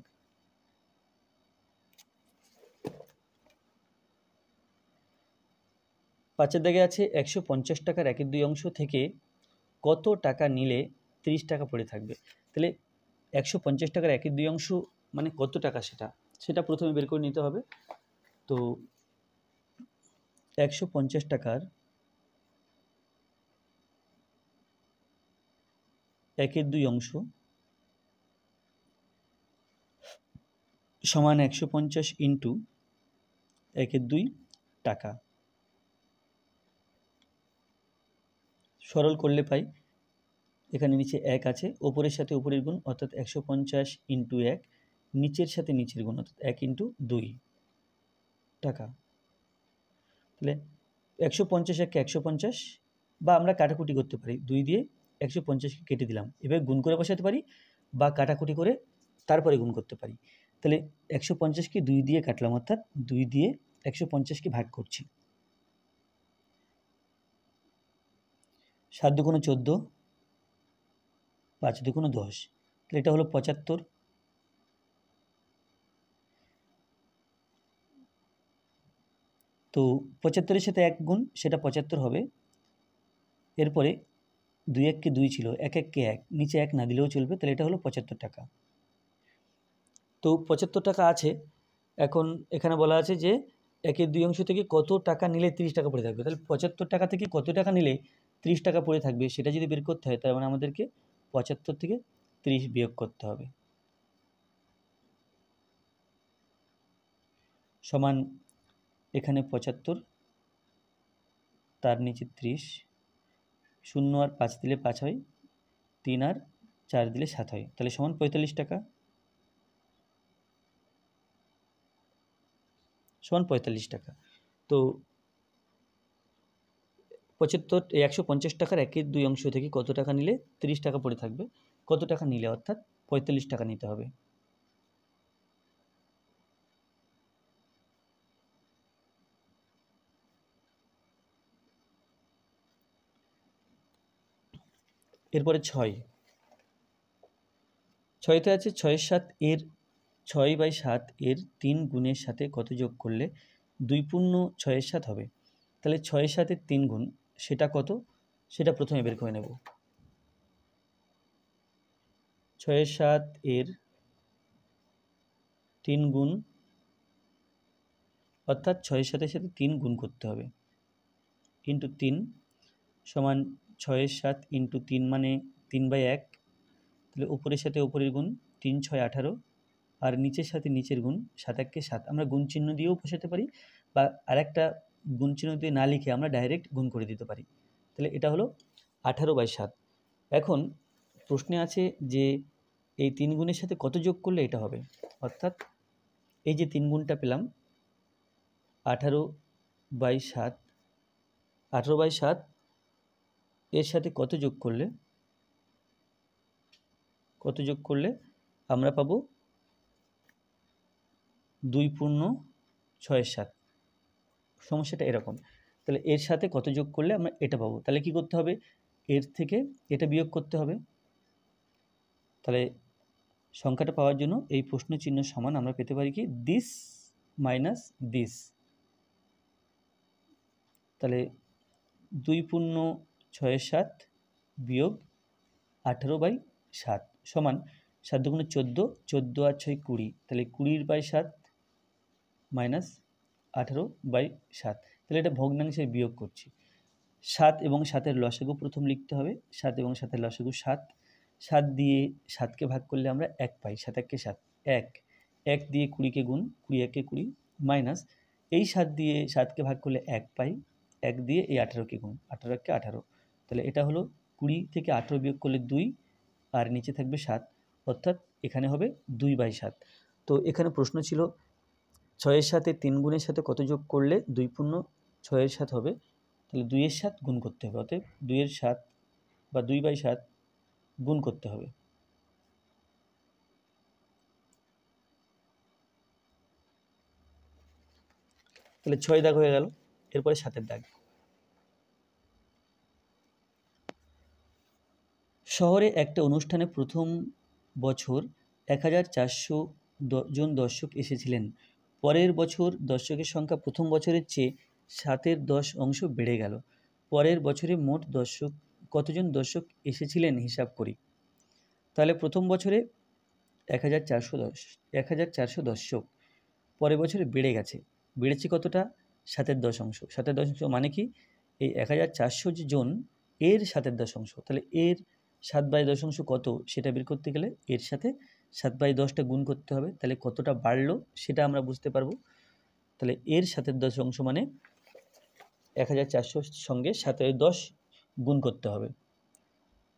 5-এর দাগে আছে 150 টাকার 1/2 অংশ থেকে কত টাকা নিলে 30 টাকা পড়ে থাকবে। তাহলে 150 টাকার 1/2 অংশ মানে কত টাকা, সেটা প্রথমে বের করে নিতে হবে। তো 150 টাকার 1/2 অংশ সমান 150 ইন্টু 1/2 টাকা। সরল করলে পাই, এখানে নিচে 1 আছে, ওপরের সাথে উপরের গুণ, অর্থাৎ 150 ইন্টু 1, নিচের সাথে নিচের গুণ, অর্থাৎ 1 ইন্টু 2 টাকা। তাহলে 150 1কে 150, বা আমরা কাটাকুটি করতে পারি, 2 দিয়ে 150কে কেটে দিলাম, এভাবে গুণ করে বসাতে পারি, বা কাটাকুটি করে তারপরে গুণ করতে পারি। তাহলে 150কে 2 দিয়ে কাটলাম, অর্থাৎ 2 দিয়ে 150কে ভাগ করছি। 7 2 14, 5 2 10, তাহলে এটা হলো 75। তো 75-এর সাথে 1 গুণ, সেটা 75 হবে। এরপরে 2 1কে 2 ছিল, 1 1কে 1, নিচে 1 না দিলেও চলবে, তাহলে এটা হলো 75 টাকা। তো 75 টাকা আছে। এখন এখানে বলা আছে যে 1/2 অংশ থেকে কত টাকা নিলে 30 টাকা পড়ে থাকবে। তাহলে 75 টাকা থেকে কত টাকা নিলে 30 টাকা পড়ে থাকবে সেটা যদি বের করতে হয়, তার মানে আমাদেরকে 75 থেকে 30 বিয়োগ করতে হবে, সমান এখানে 75, তার নিচে 30, 0 আর 5 দিলে 5 হয়, 3 আর 4 দিলে 7 হয়, তাহলে সমান 45 টাকা, সমান 45 টাকা। তো 150 টাকার 1/2 অংশ থেকে কত টাকা নিলে 30 টাকা পড়ে থাকবে, কত টাকা নিলে, অর্থাৎ 45 টাকা নিতে হবে। এরপরে 6তে আছে 6/7 এর 3 গুণের সাথে কত যোগ করলে 2 পূর্ণ 6/7 হবে। তাহলে 6 এর সাথে 3 গুণ সেটা কত, সেটা প্রথমে বের করে নেব। 6 এর 7 এর 3 গুণ, অর্থাৎ 6 এর সাথে 3 গুণ করতে হবে, ইন্টু 3 সমান 6 এর 7 ইন্টু 3 মানে 3/1। তাহলে উপরের সাথে উপরের গুণ, 3 6 18, আর নিচের সাথে নিচের গুণ, 7 1 7। আমরা গুণ চিহ্ন দিয়েও বসাতে পারি, বা আরেকটা গুণ চিহ্ন দিয়ে না লিখে আমরা ডাইরেক্ট গুণ করে দিতে পারি। তাহলে এটা হলো 18/7। এখন প্রশ্নে আছে যে এই 3 গুণের সাথে কত যোগ করলে এটা হবে, অর্থাৎ এই যে 3 গুণটা পেলাম 18/7, 18/7 এর সাথে কত যোগ করলে আমরা পাবো 2 পূর্ণ 6 7। সমস্যাটা এরকম। তাহলে এর সাথে কত যোগ করলে আমরা এটা পাবো, তাহলে কি করতে হবে, এর থেকে এটা বিয়োগ করতে হবে। তাহলে সংখ্যাটা পাওয়ার জন্য এই প্রশ্ন চিহ্ন সমান আমরা পেতে পারি কি, দিস মাইনাস দিস। তাহলে 2 পূর্ণ 6 7 বিয়োগ 18/7 সমান 7 দুগুণে 14, 14 আর 6 20, তাহলে 20/7 মাইনাস 18/7। তাহলে এটা ভগ্নাংশে বিয়োগ করছি। 7 এবং 7-এর লসাগু প্রথম লিখতে হবে। 7 এবং 7-এর লসাগু 7। 7 দিয়ে 7কে ভাগ করলে আমরা 1 পাই, 7 1 7, 1। 1 দিয়ে 20কে গুণ, 20 1 20, মাইনাস এই 7 দিয়ে 7কে ভাগ করলে 1 পাই, 1 দিয়ে এই 18কে গুণ, 18 1 18। তাহলে এটা হলো 20 থেকে 18 বিয়োগ করলে 2, আর নিচে থাকবে 7, অর্থাৎ এখানে হবে 2/7। তো এখানে প্রশ্ন ছিল 6 এর সাথে 3 গুণের সাথে কত যোগ করলে 2 পূর্ণ 6 এর 7 হবে। তাহলে 2 এর 7 গুণ করতে হবে, অতএব 2 এর 7 বা 2/7 গুণ করতে হবে। তাহলে 6 দাগ হয়ে গেল। এরপরে 7-এর দাগ। শহরে একটা অনুষ্ঠানে প্রথম বছর 1400 জন দর্শক এসেছিলেন। পরের বছর দর্শকের সংখ্যা প্রথম বছরের চেয়ে 7-এর 10 অংশ বেড়ে গেল। পরের বছরে মোট কতজন দর্শক এসেছিলেন হিসাব করি। তাহলে প্রথম বছরে 1400 দর্শক, পরের বছরে বেড়েছে কতটা, 7-এর 10 অংশ। 7-এর 10 অংশ মানে কি, এই 1400 যে জন এর 7-এর 10 অংশ। তাহলে এর 7/10 অংশ কত সেটা বের করতে গেলে এর সাথে 7/10টা গুণ করতে হবে, তাহলে কতটা বাড়লো সেটা আমরা বুঝতে পারবো। তাহলে এর 7-এর 10 অংশ মানে 1400 সঙ্গে 7-এর 10 গুণ করতে হবে।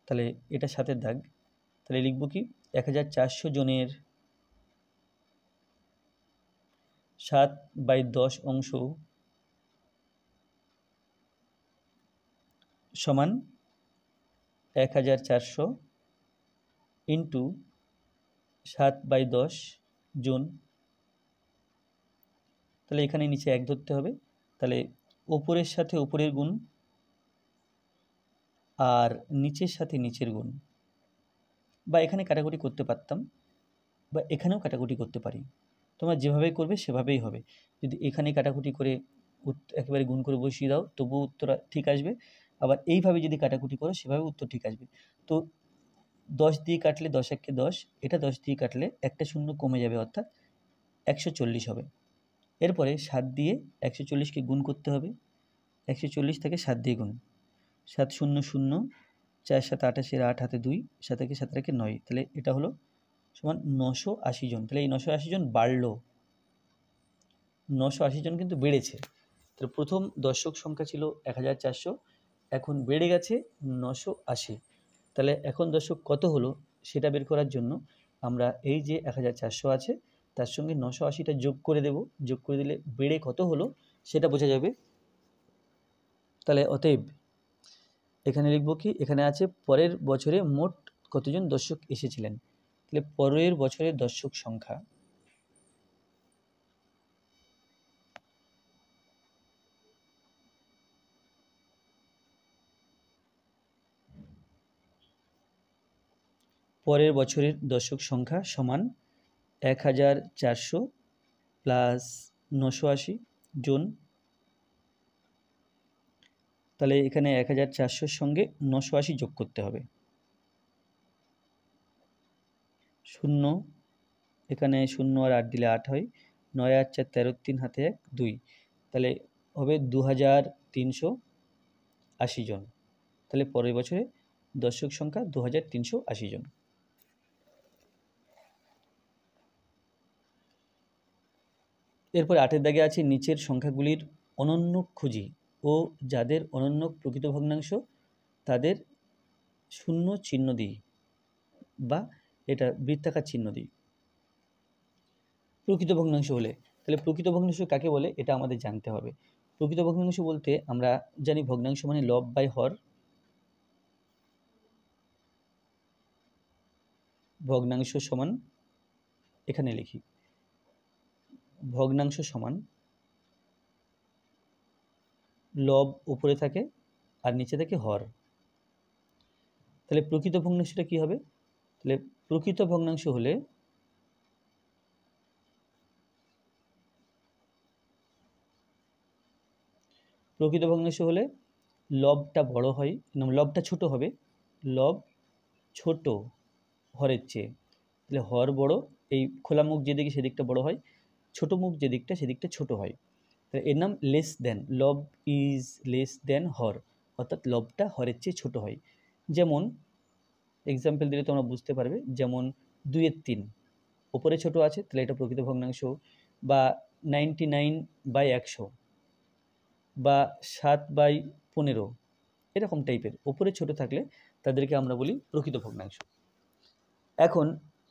তাহলে এটা 7-এর দাগ। তাহলে লিখব কি, 1400 জনের 7/10 অংশ সমান 1400 ইন্টু 7/10 জন। তাহলে এখানে নিচে 1 ধরতে হবে। তাহলে ওপরের সাথে ওপরের গুণ আর নিচের সাথে নিচের গুণ, বা এখানে কাটাকুটি করতে পারতাম, বা এখানেও কাটাকুটি করতে পারি। তোমরা যেভাবে করবে সেভাবেই হবে। যদি এখানে কাটাকুটি করে একেবারে গুণ করে বসিয়ে দাও তবুও উত্তর ঠিক আসবে, আবার এইভাবে যদি কাটাকুটি করো সেভাবে উত্তর ঠিক আসবে। তো 10 দিয়ে কাটলে 10 1 10, এটা 10 দিয়ে কাটলে একটা শূন্য কমে যাবে, অর্থাৎ 140 হবে। এরপরে 7 দিয়ে 140কে গুণ করতে হবে। 140 থেকে 7 দিয়ে গুণ, 7 0 0, 4 7 28, 8 হাতে 2, 7 1 7 1 9। তাহলে এটা হলো সমান 980 জন। তাহলে এই 980 জন বাড়লো, 980 জন কিন্তু বেড়েছে। তাহলে প্রথম দর্শক সংখ্যা ছিল 1400, এখন বেড়ে গেছে 980। তাহলে এখন দর্শক কত হলো সেটা বের করার জন্য আমরা এই যে 1400 আছে তার সঙ্গে 980টা যোগ করে দেব। যোগ করে দিলে বেড়ে কত হলো সেটা বোঝা যাবে। তাহলে অতএব এখানে লিখব কি, এখানে আছে পরের বছরে মোট কতজন দর্শক এসেছিলেন। তাহলে পরের বছরের দর্শক সংখ্যা সমান 1400 প্লাস 980 জন তাহলে এখানে 1400-র সঙ্গে 980 যোগ করতে হবে। 0, এখানে 0 আর 8 দিলে 8 হয়, 9 আর 4 13, 3 হাতে 1 2, তাহলে হবে 2380 জন। তাহলে পরের বছরে দর্শক সংখ্যা 2380 জন। এরপরে 8 এর দাগে আছে নিচের সংখ্যাগুলির অনন্যক খুঁজি ও যাদের অনন্যক প্রকৃত ভগ্নাংশ তাদের শূন্য চিহ্ন দিই বা এটা বৃত্তাকার চিহ্ন দিই। প্রকৃত ভগ্নাংশ হলে, তাহলে প্রকৃত ভগ্নাংশ কাকে বলে এটা আমাদের জানতে হবে। প্রকৃত ভগ্নাংশ বলতে আমরা জানি ভগ্নাংশ মানে লব বাই হর। ভগ্নাংশ সমান, এখানে লিখি, ভগ্নাংশ সমান লব উপরে থাকে আর নিচে থাকে হর। তাহলে প্রকৃত ভগ্নাংশটা কি হবে? তাহলে প্রকৃত ভগ্নাংশ হলে লবটা বড় হয়, লবটা ছোট হবে, লব ছোট হরের চেয়ে। তাহলে হর বড়, এই খোলা মুখ যেদিকে সেদিকটা বড় হয়, ছোট মুখ যেদিকটা সেদিকটা ছোট হয়। তাহলে এর নাম লেস দেন, লব ইজ লেস দেন হর, অর্থাৎ লবটা হরের চেয়ে ছোট হয়। যেমন এক্সাম্পল দিলে তোমরা বুঝতে পারবে, যেমন 2/3 ওপরে ছোট আছে, তাহলে এটা প্রকৃত ভগ্নাংশ। বা 99/100 বা 7/15 এরকম টাইপের ওপরে ছোট থাকলে তাদেরকে আমরা বলি প্রকৃত ভগ্নাংশ। এখন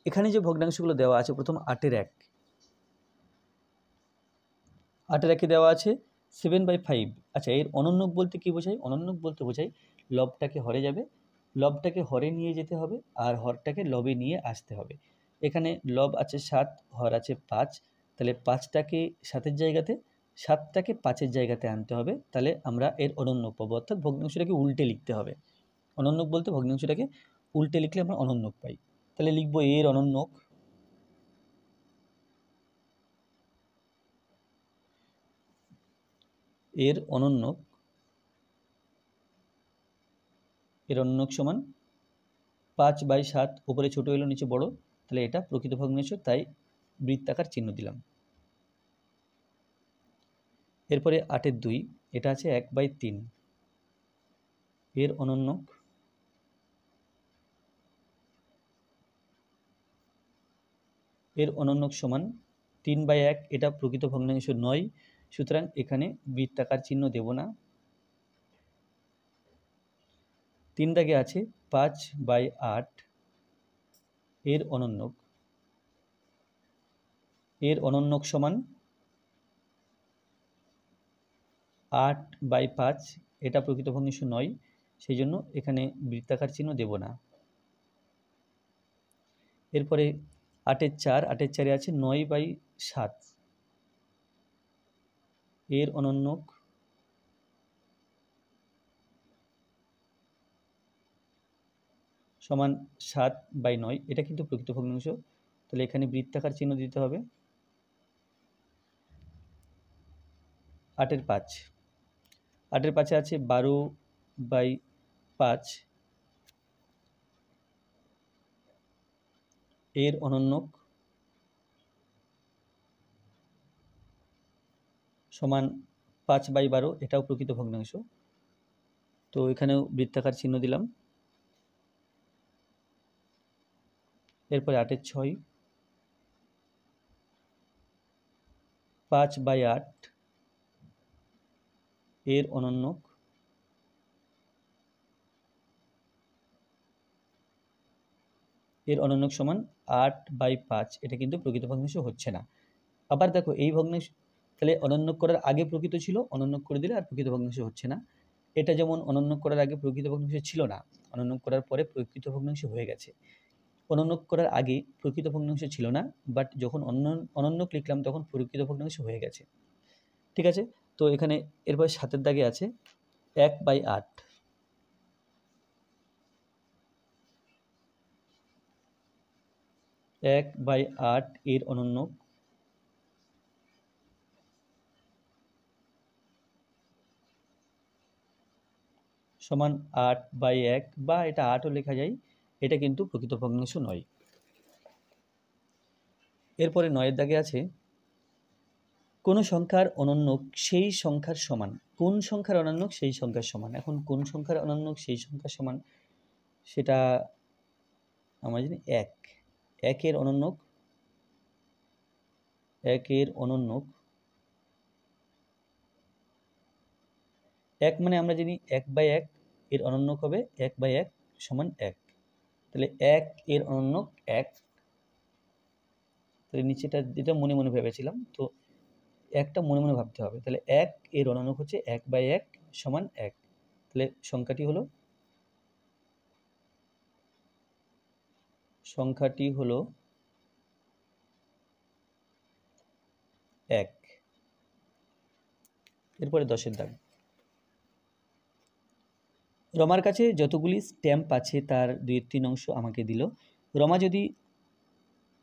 এখানে যে ভগ্নাংশগুলো দেওয়া আছে, প্রথম 8 এর 1, 8 এর 1 দেওয়া আছে 7/5। আচ্ছা, এর অনন্যক বলতে কি বোঝায়? অনন্যক বলতে বোঝায় লবটাকে হরে যাবে, লবটাকে হরে নিয়ে যেতে হবে আর হরটাকে লবে নিয়ে আসতে হবে। এখানে লব আছে 7, হর আছে 5, তাহলে 5টাকে 7-এর জায়গাতে, 7টাকে 5-এর জায়গাতে আনতে হবে, তাহলে আমরা এর অনন্যক পাবো, অর্থাৎ ভগ্নাংশটাকে উল্টে লিখতে হবে। অনন্যক বলতে ভগ্নাংশটাকে উল্টে লিখলে আমরা অনন্যক পাই। তাহলে লিখবো এর অনন্যক, এর অনন্যক, এর অনন্যক সমান 5/7, উপরে ছোট এলো নিচে বড়, তাহলে এটা প্রকৃত ভগ্নাংশ, তাই বৃত্তাকার চিহ্ন দিলাম। এরপরে 8 এর 2, এটা আছে 1/3, এর অনন্যক, এর অনন্যক সমান 3/1, এটা প্রকৃত ভগ্নাংশ নয়, সুতরাং এখানে বৃত্তাকার চিহ্ন দেব না। 3 দাগে আছে 5/8, এর অনন্যক, এর অনন্যক সমান 8/5, এটা প্রকৃত ভগ্নাংশ নয়, সেই জন্য এখানে বৃত্তাকার চিহ্ন দেব না। এরপরে 8 এর 4, 8 এর 4-এ আছে 9/7, এর অনন্যক, সমান 7/9, এটা কিন্তু প্রকৃত ভগ্নাংশ, তাহলে এখানে বৃত্তাকার চিহ্ন দিতে হবে। 8 এর 5, 8 এর 5-এ আছে 12/5, এর অনন্যক সমান 5/12, এটাও প্রকৃত ভগ্নাংশ, তো এখানেও বৃত্তাকার চিহ্ন দিলাম। এরপরে 8 এর 6, 5/8, এর অনন্যক, এর অনন্যক সমান 8/5, এটা কিন্তু প্রকৃত ভগ্নাংশ হচ্ছে না। আবার দেখো এই ভগ্নাংশ, তাহলে অনন্যক করার আগে প্রকৃত ছিল, অনন্যক করে দিলে আর প্রকৃত ভগ্নাংশ হচ্ছে না। এটা যেমন অনন্যক করার আগে প্রকৃত ভগ্নাংশ ছিল না, অনন্যক করার পরে প্রকৃত ভগ্নাংশ হয়ে গেছে। অনন্যক করার আগে প্রকৃত ভগ্নাংশ ছিল না, বাট যখন অনন্যক লিখলাম তখন প্রকৃত ভগ্নাংশ হয়ে গেছে। ঠিক আছে, তো এখানে এরপর 7 এর দাগে আছে 1/8, 1/8, এর অনন্যক, সমান 8/1 বা এটা 8ও লেখা যায়, এটা কিন্তু প্রকৃত ভগ্নাংশ নয়। এরপরে 9-এর দাগে আছে কোন সংখ্যার অনন্যক সেই সংখ্যার সমান। কোন সংখ্যার অনন্যক সেই সংখ্যার সমান। এখন কোন সংখ্যার অনন্যক সেই সংখ্যার সমান সেটা আমরা জানি 1। 1-এর অনন্যক 1 মানে আমরা জানি 1/1 এর অনন্যক হবে 1/1 সমান 1। তাহলে 1 এর অনন্যক 1। তাহলে নিচেটা যেটা মনে মনে ভেবেছিলাম, তো একটা মনে মনে ভাবতে হবে। তাহলে 1 এর অনন্যক হচ্ছে 1/1 সমান 1। তাহলে সংখ্যাটি হলো 1। এরপরে 10-এর দাগ। রমার কাছে যতগুলি স্ট্যাম্প আছে তার 2/3 অংশ আমাকে দিল। রমা যদি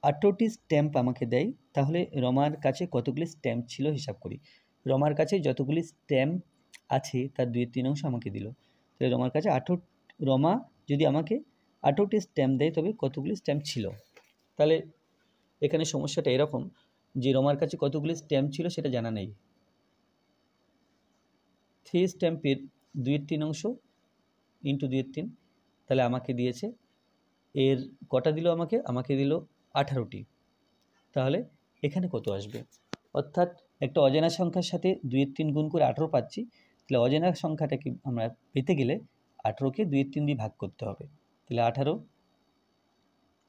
18টি স্ট্যাম্প আমাকে দেয়, তাহলে রমার কাছে কতগুলি স্ট্যাম্প ছিল হিসাব করি। রমার কাছে যতগুলি স্ট্যাম্প আছে তার 2/3 অংশ আমাকে দিল। তাহলে রমার কাছে রমা যদি আমাকে 18টি স্ট্যাম্প দেয়, তবে কতগুলি স্ট্যাম্প ছিল। তাহলে এখানে সমস্যাটা এরকম যে রমার কাছে কতগুলি স্ট্যাম্প ছিল সেটা জানা নেই। 3 স্ট্যাম্পের 2/3 অংশ ইন্টু 2/3, তাহলে আমাকে দিয়েছে এর কটা দিল আমাকে দিল 18টি। তাহলে এখানে কত আসবে? অর্থাৎ একটা অজানা সংখ্যার সাথে 2/3 গুণ করে 18 পাচ্ছি। তাহলে অজানা সংখ্যাটাকে আমরা পেতে গেলে 18কে 2/3 দিয়ে ভাগ করতে হবে। তাহলে 18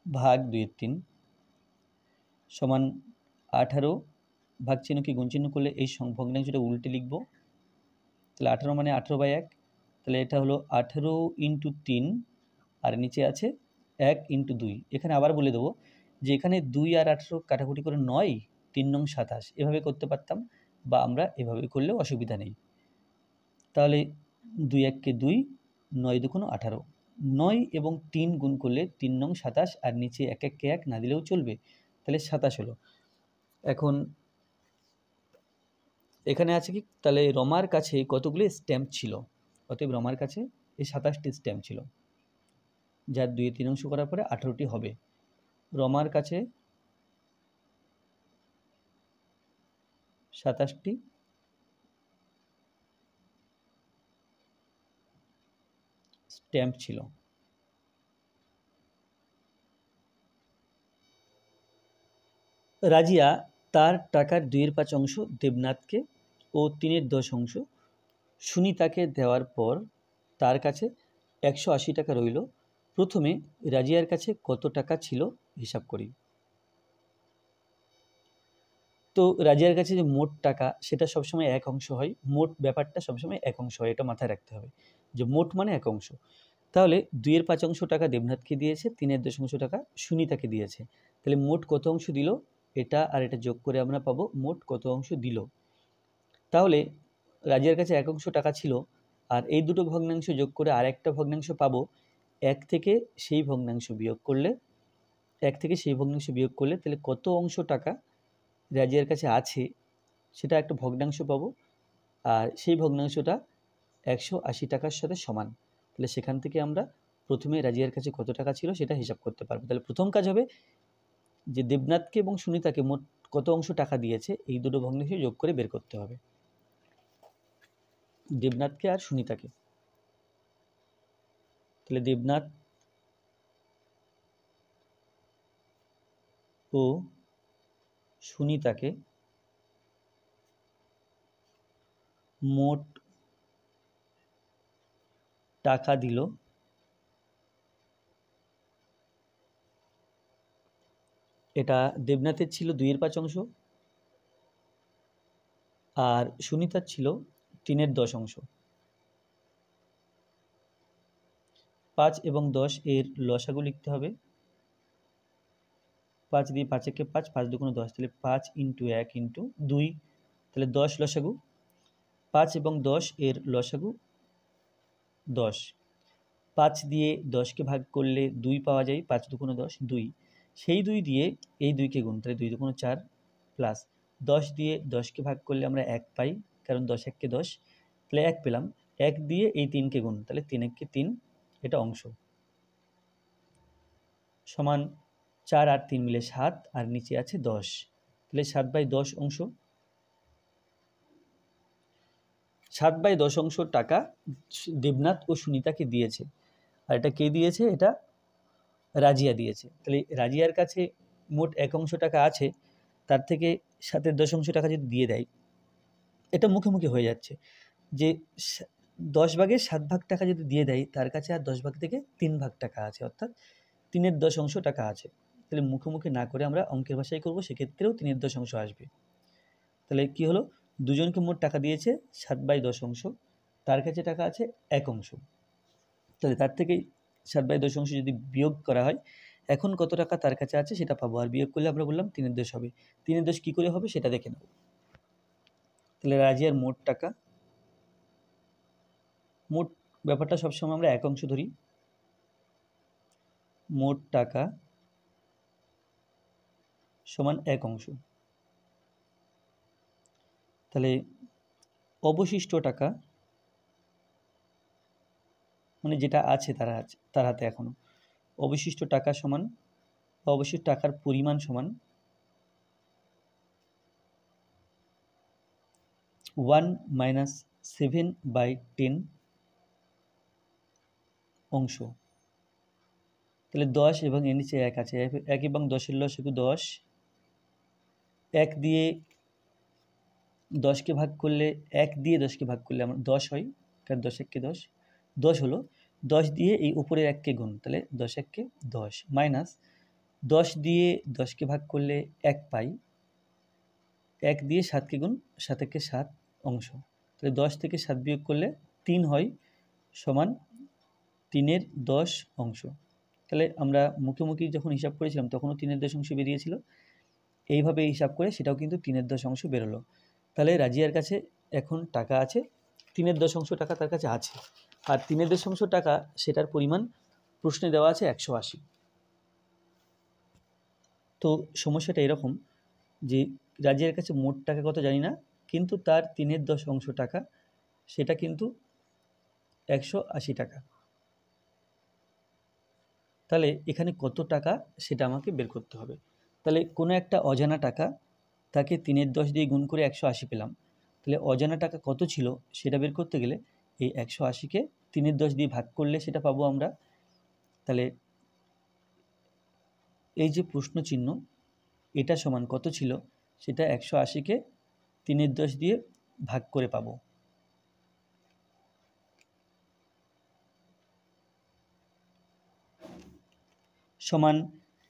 ভাগ 2/3 সমান 18 ভাগ চিহ্নকে গুণ চিহ্ন করলে এই ভগ্নাংশটা উল্টে লিখব। তাহলে 18 মানে 18/1। তাহলে এটা হলো 18 ইন্টু 3, আর নিচে আছে 1 ইন্টু 2। এখানে আবার বলে দেবো যে এখানে 2 আর 18 কাটাকুটি করে 9, 3 নং 27 এভাবে করতে পারতাম, বা আমরা এভাবে করলেও অসুবিধা নেই। তাহলে 2 1-কে 2, 9 2 18, 9 এবং 3 গুণ করলে 3 নং 27, আর নিচে 1 1-কে 1 না দিলেও চলবে। তাহলে 27 হলো। এখন এখানে আছে কি, তাহলে রমার কাছে কতগুলি স্ট্যাম্প ছিল। অতএব রমার কাছে এই 27টি স্ট্যাম্প ছিল, যার 2/3 অংশ করার পরে 18টি হবে। রমার কাছে 27টি স্ট্যাম্প ছিল। রাজিয়া তার টাকার 2/5 অংশ দেবনাথকে ও 3/10 অংশ সুনিতাকে দেওয়ার পর তার কাছে 180 টাকা রইল। প্রথমে রাজিয়ার কাছে কত টাকা ছিল হিসাব করি। তো রাজিয়ার কাছে যে মোট টাকা সেটা সবসময় এক অংশ হয়। মোট ব্যাপারটা সবসময় এক অংশ হয়, এটা মাথায় রাখতে হবে যে মোট মানে এক অংশ। তাহলে 2/5 অংশ টাকা দেবনাথকে দিয়েছে, 3/10 অংশ টাকা সুনিতাকে দিয়েছে। তাহলে মোট কত অংশ দিল, এটা আর এটা যোগ করে আমরা পাবো মোট কত অংশ দিল। তাহলে রাজিয়ার কাছে 1 অংশ টাকা ছিল, আর এই দুটো ভগ্নাংশ যোগ করে আর একটা ভগ্নাংশ পাবো। 1 থেকে সেই ভগ্নাংশ বিয়োগ করলে তাহলে কত অংশ টাকা রাজিয়ার কাছে আছে সেটা একটা ভগ্নাংশ পাবো, আর সেই ভগ্নাংশটা 180 টাকার সাথে সমান। তাহলে সেখান থেকে আমরা প্রথমে রাজিয়ার কাছে কত টাকা ছিল সেটা হিসাব করতে পারবো। তাহলে প্রথম কাজ হবে যে দেবনাথকে এবং সুনিতাকে মোট কত অংশ টাকা দিয়েছে এই দুটো ভগ্নাংশ যোগ করে বের করতে হবে, দেবনাথকে আর সুনিতাকে। তাহলে দেবনাথ ও সুনিতাকে মোট টাকা দিল এটা দেবনাথের ছিল 2/5 অংশ, আর সুনিতার ছিল 3/10 অংশ। 5 এবং 10 এর লসাগু লিখতে হবে। 5 দিয়ে 5 একে 5, 5 2 10, তাহলে 5 ইন্টু 1 ইন্টু 2, তাহলে 10 লসাগু। 5 এবং 10 এর লসাগু 10। 5 দিয়ে 10কে ভাগ করলে 2 পাওয়া যায়, 5 2 10, 2। সেই 2 দিয়ে এই 2কে গুণ, তাহলে 2 2 4, প্লাস 10 দিয়ে 10কে ভাগ করলে আমরা 1 পাই, কারণ 10 1-কে 10, তাহলে 1 পেলাম। 1 দিয়ে এই 3কে গুণ, তাহলে 3 একে 3, এটা অংশ সমান 4 আর 3 মিলে 7, আর নিচে আছে 10, তাহলে 7/10 অংশ। 7/10 অংশ টাকা দেবনাথ ও সুনিতাকে দিয়েছে। আর এটা কে দিয়েছে? এটা রাজিয়া দিয়েছে। তাহলে রাজিয়ার কাছে মোট 1 অংশ টাকা আছে, তার থেকে 7/10 অংশ টাকা যদি দিয়ে দেয়, এটা মুখে হয়ে যাচ্ছে যে 10 ভাগের 7 ভাগ টাকা যদি দিয়ে দেয়, তার কাছে আর 10 ভাগ থেকে 3 ভাগ টাকা আছে, অর্থাৎ 3/10 অংশ টাকা আছে। তাহলে মুখে না করে আমরা অঙ্কের ভাষায় করব, সেক্ষেত্রেও 3/10 অংশ আসবে। তাহলে কি হলো? দুজনকে মোট টাকা দিয়েছে 7/10 অংশ, তার কাছে টাকা আছে 1 অংশ। তাহলে তার থেকেই 7/10 অংশ যদি বিয়োগ করা হয়, এখন কত টাকা তার কাছে আছে সেটা পাবো, আর বিয়োগ করলে আমরা বললাম 3/10 হবে। 3/10 কী করে হবে সেটা দেখে নেব। তাহলে রাজিয়ার মোট টাকা, মোট ব্যাপারটা সবসময় আমরা 1 অংশ ধরি, মোট টাকা সমান 1 অংশ। তাহলে অবশিষ্ট টাকা মানে যেটা আছে তার হাতে এখনো, অবশিষ্ট টাকা সমান, অবশিষ্ট টাকার পরিমাণ সমান 1 - 7/10 অংশ। তাহলে 10 এবং এর নিচে 1 আছে, 1 এবং 10-এর লসাগু 10, 1 দিয়ে 10কে ভাগ করলে, 1 দিয়ে 10কে ভাগ করলে আমার 10 হয়, কারণ 10 1 10, 10 হলো। 10 দিয়ে এই উপরের 1কে গুণ, তাহলে 10 1 10, মাইনাস 10 দিয়ে 10কে ভাগ করলে 1 পাই, 1 দিয়ে 7কে গুণ, 7 1 7 অংশ। তাহলে 10 থেকে 7 বিয়োগ করলে 3 হয়, সমান 3/10 অংশ। তাহলে আমরা মুখে যখন হিসাব করেছিলাম তখনও 3/10 অংশ বেরিয়েছিল, এইভাবে হিসাব করে সেটাও কিন্তু 3/10 অংশ বেরোলো। তাহলে রাজিয়ার কাছে এখন টাকা আছে 3/10 অংশ টাকা তার কাছে আছে, আর 3/10 অংশ টাকা সেটার পরিমাণ প্রশ্নে দেওয়া আছে 180। তো সমস্যাটা এরকম যে রাজিয়ার কাছে মোট টাকা কত জানি না, কিন্তু তার 3/10 অংশ টাকা সেটা কিন্তু 180 টাকা। তাহলে এখানে কত টাকা সেটা আমাকে বের করতে হবে। তাহলে কোনো একটা অজানা টাকা, তাকে 3/10 দিয়ে গুণ করে 180 পেলাম, তাহলে অজানা টাকা কত ছিল সেটা বের করতে গেলে এই 180কে 3/10 দিয়ে ভাগ করলে সেটা পাবো আমরা। তাহলে এই যে প্রশ্ন চিহ্ন, এটা সমান কত ছিল সেটা 180কে 3/10 দিয়ে ভাগ করে পাবো। সমান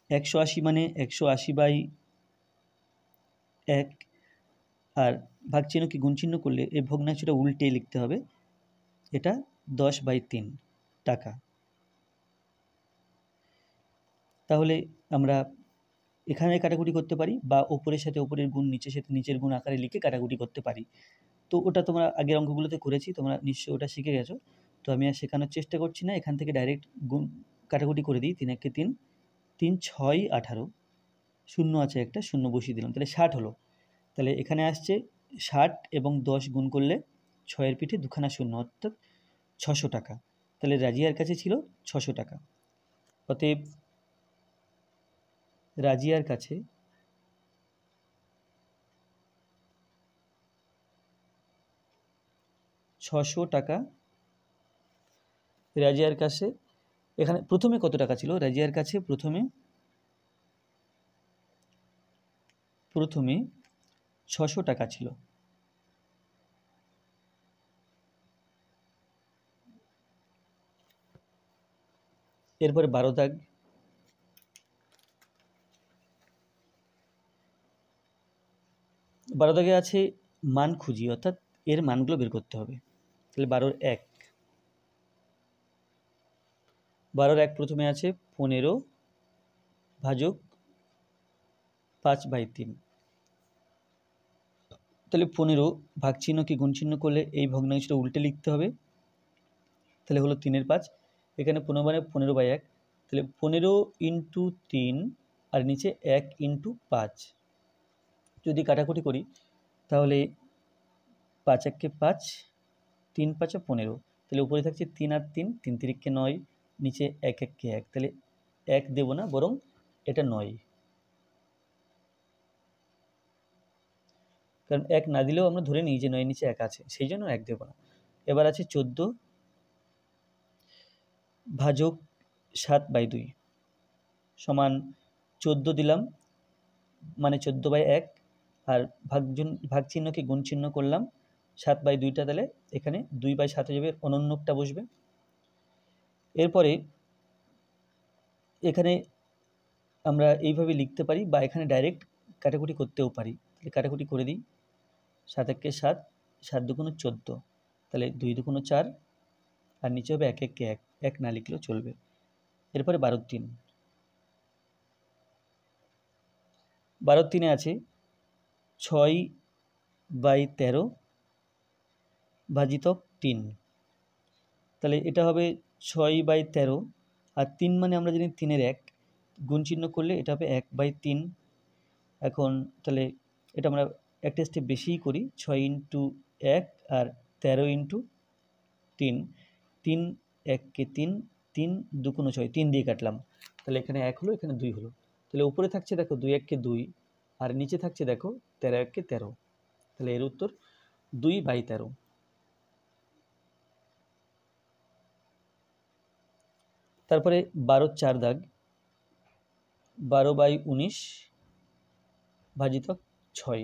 180 মানে 180/1, আর ভাগ চিহ্নকে গুণ চিহ্ন করলে এই ভগ্নাংশটা উল্টে লিখতে হবে, এটা 10/3 টাকা। তাহলে আমরা এখানে কাটাকুটি করতে পারি, বা ওপরের সাথে ওপরের গুণ, নিচের সাথে নিচের গুণ আকারে লিখে কাটাকুটি করতে পারি। তো ওটা তোমরা আগের অঙ্কগুলোতে করেছি, তোমরা নিশ্চয়ই ওটা শিখে গেছো। তো আমি আর শেখানোর চেষ্টা করছি না, এখান থেকে ডাইরেক্ট গুণ কাটাকুটি করে দিই। 3 1 3, 3 6 18, শূন্য আছে একটা, শূন্য বসিয়ে দিলাম, তাহলে 60 হলো। তাহলে এখানে আসছে 60 এবং 10 গুণ করলে 6-এর পিঠে দুখানা শূন্য, অর্থাৎ 600 টাকা। তাহলে রাজিয়ার কাছে ছিল 600 টাকা। অতএব রাজিয়ার কাছে টাকা, রাজিয়ার কাছে এখানে প্রথমে কত টাকা ছিল? রাজিয়ার কাছে প্রথমে 600 টাকা ছিল। এরপরে 12 দাগ, 12 দাগে আছে মান খুঁজি, অর্থাৎ এর মানগুলো বের করতে হবে। তাহলে 12-র 1, 12-র 1 প্রথমে আছে 15 ভাজক 5/3। তাহলে 15 ভাগ চিহ্নকে গুণ চিহ্ন করলে এই ভগ্নাংশটা উল্টে লিখতে হবে, তাহলে হলো 3/5। এখানে 15 মানে 15/1, তাহলে 15 × 3 আর নিচে 1 × 5। যদি কাটাকুটি করি তাহলে 5 1 5, 3 5 15, তাহলে উপরে থাকছে 3 আর 3, 3 3 9, নিচে 1 1 1, তাহলে 1 দেব না, বরং এটা 9, কারণ 1 না দিলেও আমরা ধরে নিই যে 9 নিচে 1 আছে, সেই জন্য 1 দেব না। এবার আছে 14 ভাজক 7/2 সমান 14 দিলাম, মানে 14/1, আর ভাগ চিহ্নকে গুণ চিহ্ন করলাম, 7/2টা, তাহলে এখানে 2/7 হয়ে যাবে, অনন্যকটা বসবে। এরপরে এখানে আমরা এইভাবে লিখতে পারি, বা এখানে ডাইরেক্ট কাটাকুটি করতেও পারি। তাহলে কাটাকুটি করে দিই, 7 1 7, 7 2 14, তাহলে 2 2 4, আর নিচে হবে 1 1 1, 1 না লিখলেও চলবে। এরপরে 12 3, 12 3 আছে 6/13 ভাজিতক 3, তাহলে এটা হবে 6/13, আর 3 মানে আমরা জানি 3 এর 1, গুণ চিহ্ন করলে এটা হবে 1/3। এখন তাহলে এটা আমরা একটা স্টেপ বেশিই করি, 6 × 1 আর 13 × 3, 3 1 কে 3, 3 2 6, 3 দিয়ে কাটলাম, তাহলে এখানে 1 হলো, এখানে 2 হলো। তাহলে উপরে থাকছে দেখো 2 1 কে 2, আর নিচে থাকছে দেখো 13 1 কে 13, তাহলে এর উত্তর 2/13। তারপরে 12 4 দাগ, 12/19 ভাজিতক 6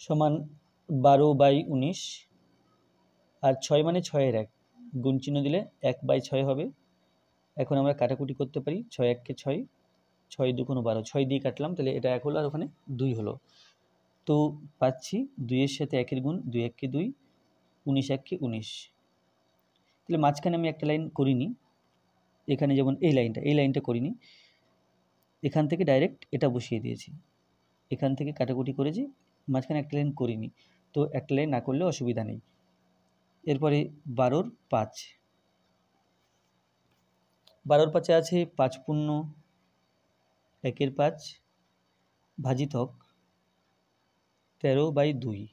সমান 12/19, আর 6 মানে 6 এর 1, গুণ চিহ্ন দিলে 1/6 হবে। এখন আমরা কাটাকুটি করতে পারি, 6 1 কে 6, 6 2 12, 6 দিয়ে কাটলাম, তাহলে এটা 1 হলো, আর ওখানে 2 হলো। তো পাচ্ছি 2 এর সাথে 1 এর গুণ, 2 1 কে 2, 19 1 কে 19। তাহলে মাঝখানে আমি একটা লাইন করিনি, এখানে যেমন এই লাইনটা করিনি, এখান থেকে ডাইরেক্ট এটা বসিয়ে দিয়েছি, এখান থেকে কাটাকুটি করেছি, মাঝখানে একটা লাইন করিনি, তো একটা লাইন না করলে অসুবিধা নেই। এরপরে 12 5, 12 5 আছে 5 পূর্ণ 1 এর 5 ভাজিতক 13/2,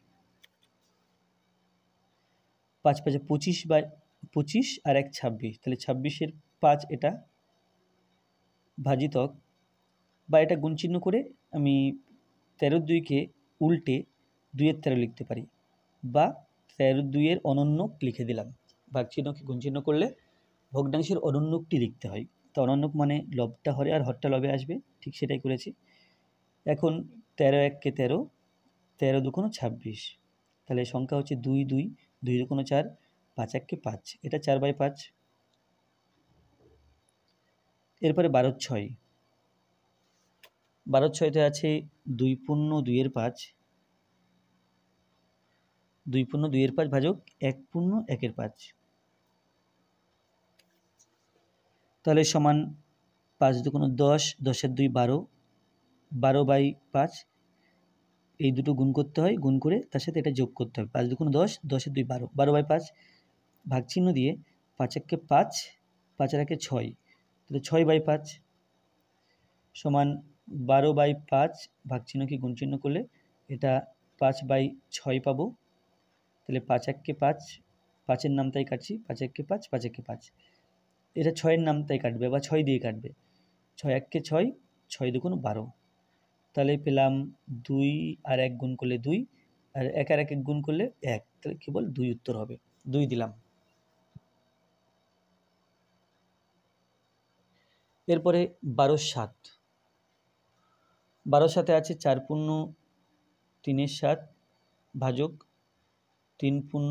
5 5 25 আর 1 26, তাহলে 26 এর 5 এটা ভাজিতক, বা এটা গুণ চিহ্ন করে আমি 13 2কে উল্টে 2 এর 13 লিখতে পারি, বা 13 2 এর অনন্যক লিখে দিলাম। ভাগ চিহ্নকে গুণ চিহ্ন করলে ভগ্নাংশের অনন্যকটি লিখতে হয়, তো অনন্যক মানে লবটা হরে আর হরটা লবে আসবে, ঠিক সেটাই করেছি। এখন 13 1 কে 13, 13 2 26, তাহলে সংখ্যা হচ্ছে 2 2, 2 2 4, 5 1 কে 5, এটা 4/5। এরপরে 12 6, 12 6তে আছে 2 পূর্ণ 2 এর 5, 2 পূর্ণ 2 এর 5 ভাজক 1 পূর্ণ 1 এর 5, তাহলে সমান 5 2 10, 10 এর 2 12, 12/5, এই দুটো গুণ করতে হয়, গুণ করে তার সাথে এটা যোগ করতে হবে, 5 2 10, 10 এর 2 12, 12/5, ভাগ চিহ্ন দিয়ে 5 1 কে 5, 5 আর 1 কে 6, তাহলে 6/5 সমান 12/5, ভাগ চিহ্নকে গুণ চিহ্ন করলে এটা 5/6 পাবো, তাহলে 5 1 কে 5, 5 এর নাম তাই কাটছি, 5 1 কে 5, 5 1 কে 5, এটা 6 এর নাম তাই কাটবে, বা 6 দিয়ে কাটবে, 6 1 কে 6, 6 2 12, তাহলে পেলাম 2 আর 1 গুণ করলে 2, আর 1 আর 1 গুণ করলে 1, তাহলে কেবল 2 উত্তর হবে, 2 দিলাম। এরপরে 12 7, 12 7 আছে 4 পূর্ণ 3 এর 7 ভাজক 3 পূর্ণ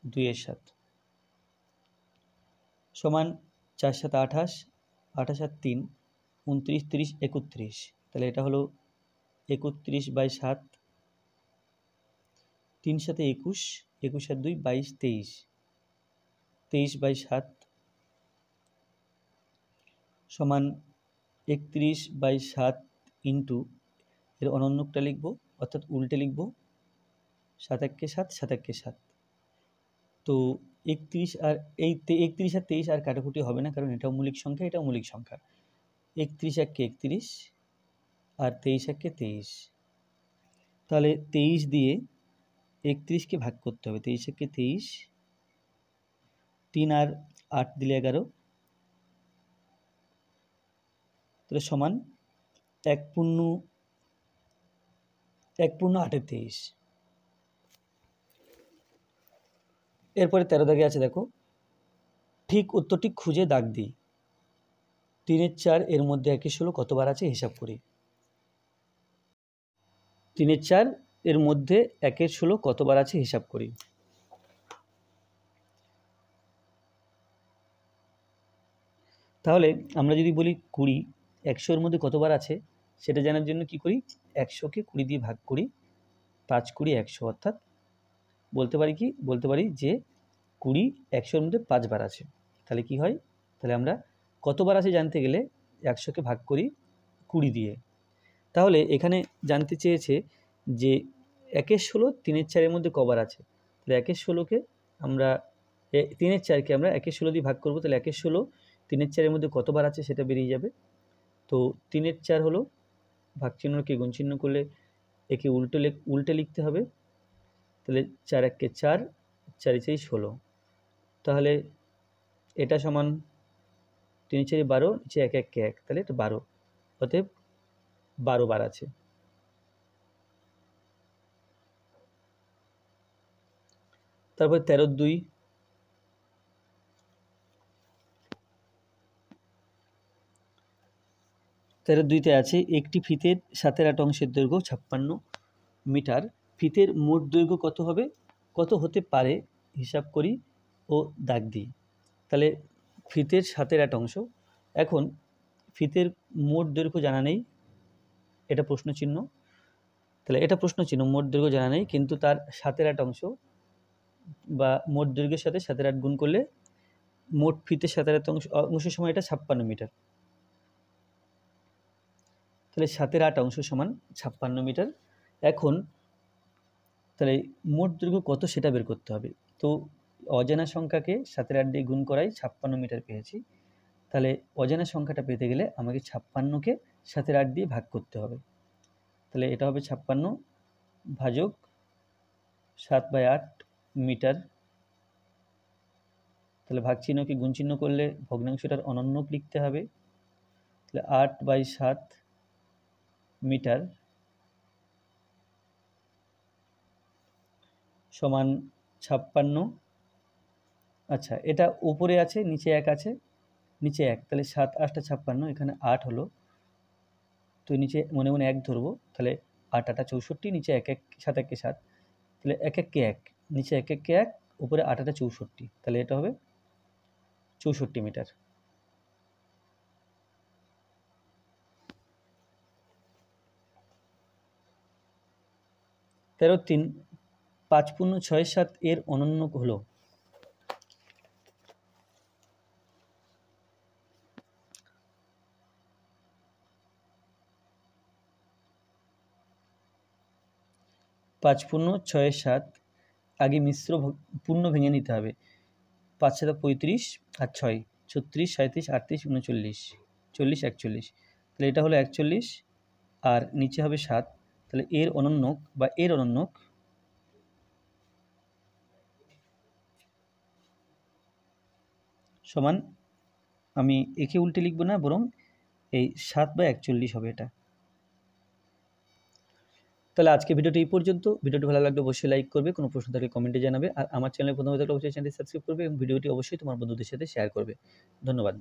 2 এর 7, সমান 4 7 28, 28 আর 3 29 30 31, তাহলে এটা হলো 31/7, 3 7 21, 21 আর 2 22 23, 23/7 সমান 31/7 ইন্টু এর অনন্যকটা লিখব, অর্থাৎ উল্টে লিখব, 7 1 কে 7, 7 1 কে 7, তো 31 আর 31 আর 23 আর কাটাকুটি হবে না, কারণ এটাও মৌলিক সংখ্যা, এটাও মৌলিক সংখ্যা। 31 1 কে 31, আর 23 1 কে 23, তাহলে 23 দিয়ে 31কে ভাগ করতে হবে। 23 একে 23, 3 আর 8 দিলে 11, তাহলে সমান 1 পূর্ণ 8-এর 23। এরপরে 13 দাগে আছে, দেখো ঠিক উত্তরটি খুঁজে দাগ দিই। 3-এর 4 এর মধ্যে 1-এর 16 কতবার আছে হিসাব করি। 3-এর 4 এর মধ্যে 1-এর 16 কতবার আছে হিসাব করি। তাহলে আমরা যদি বলি 20, 100 এর মধ্যে কতবার আছে সেটা জানার জন্য কি করি, 100কে 20 দিয়ে ভাগ করি, 5 20 100, অর্থাৎ বলতে পারি যে 20 100 এর মধ্যে 5 বার আছে। তাহলে কি হয়, তাহলে আমরা কতবার আছে জানতে গেলে 100কে ভাগ করি 20 দিয়ে। তাহলে এখানে জানতে চেয়েছে যে 1-এর 16 3-এর 4 এর মধ্যে কবার আছে। তাহলে 1-এর 16কে আমরা 3-এর 4কে আমরা 1-এর 16 দিয়ে ভাগ করব, তাহলে 1-এর 16 3-এর 4 এর মধ্যে কতবার আছে সেটা বেরিয়ে যাবে। তো 3-এর 4 হলো, ভাগ চিহ্নকে গুণ চিহ্ন করলে একে উল্টে লিখতে হবে। তাহলে 4 1-কে 4, 4 4 16, তাহলে এটা সমান 3 4 12, নিচে 1 1 কে 1, তাহলে এটা 12, অতএব 12 বার আছে। তারপর 13 2, 13 2-তে আছে একটি ফিতের 7-8 অংশের দৈর্ঘ্য 56 মিটার। ফিতের মোট দৈর্ঘ্য কত হতে পারে হিসাব করি ও দাগ দিই। তাহলে ফিতের 7-8 অংশ, এখন ফিতের মোট দৈর্ঘ্য জানা নেই, এটা প্রশ্ন চিহ্ন। তাহলে এটা প্রশ্ন চিহ্ন, মোট দৈর্ঘ্য জানা নেই, কিন্তু তার 7-8 অংশ বা মোট দৈর্ঘ্যের সাথে 7-8 গুণ করলে মোট ফিতের 7-8 অংশের সময় এটা 56 মিটার। তাহলে 7-8 অংশ সমান 56 মিটার। এখন তাহলে মোট দৈর্ঘ্য কত সেটা বের করতে হবে। তো অজানা সংখ্যাকে 7-8 দিয়ে গুণ করাই 56 মিটার পেয়েছি। তাহলে অজানা সংখ্যাটা পেতে গেলে আমাকে 56কে 7-8 দিয়ে ভাগ করতে হবে। তাহলে এটা হবে 56 ভাজক 7/8 মিটার। তাহলে ভাগ চিহ্নকে গুণ চিহ্ন করলে ভগ্নাংশটার অনন্যক লিখতে হবে। তাহলে 8/7 মিটার সমান 56। আচ্ছা, এটা উপরে আছে, নিচে 1 আছে, নিচে 1, তাহলে 7 8 56, এখানে 8 হলো, তো নিচে মনে মনে 1 ধরবো, তাহলে 8 8 64, নিচে 1 1 7 1 7, তাহলে 1 1 কে 1, নিচে 1 1 কে 1, উপরে 8 8 64, তাহলে এটা হবে 64 মিটার। তেরো 3, 5 পূর্ণ 6 7 এর অনন্য হলো। পাঁচ পূর্ণ 6 7, আগে মিশ্র পূর্ণ ভেঙে নিতে হবে। 5 7 35 আর 6 36 37 38 39 40 41, তাহলে এটা হলো 41 আর নিচে হবে 7, তাহলে এর অনন্যক সমান, আমি একে উল্টে লিখব না, বরং এই 7/41 হবে এটা। তাহলে আজকে ভিডিওটি এই পর্যন্ত। ভিডিওটি ভালো লাগলে অবশ্যই লাইক করবে, কোনো প্রশ্ন থাকলে কমেন্টে জানাবে, আর আমার চ্যানেলে প্রথমে থাকলে অবশ্যই চ্যানেলটি সাবস্ক্রাইব করবে এবং ভিডিওটি অবশ্যই তোমার বন্ধুদের সাথে শেয়ার করবে। ধন্যবাদ।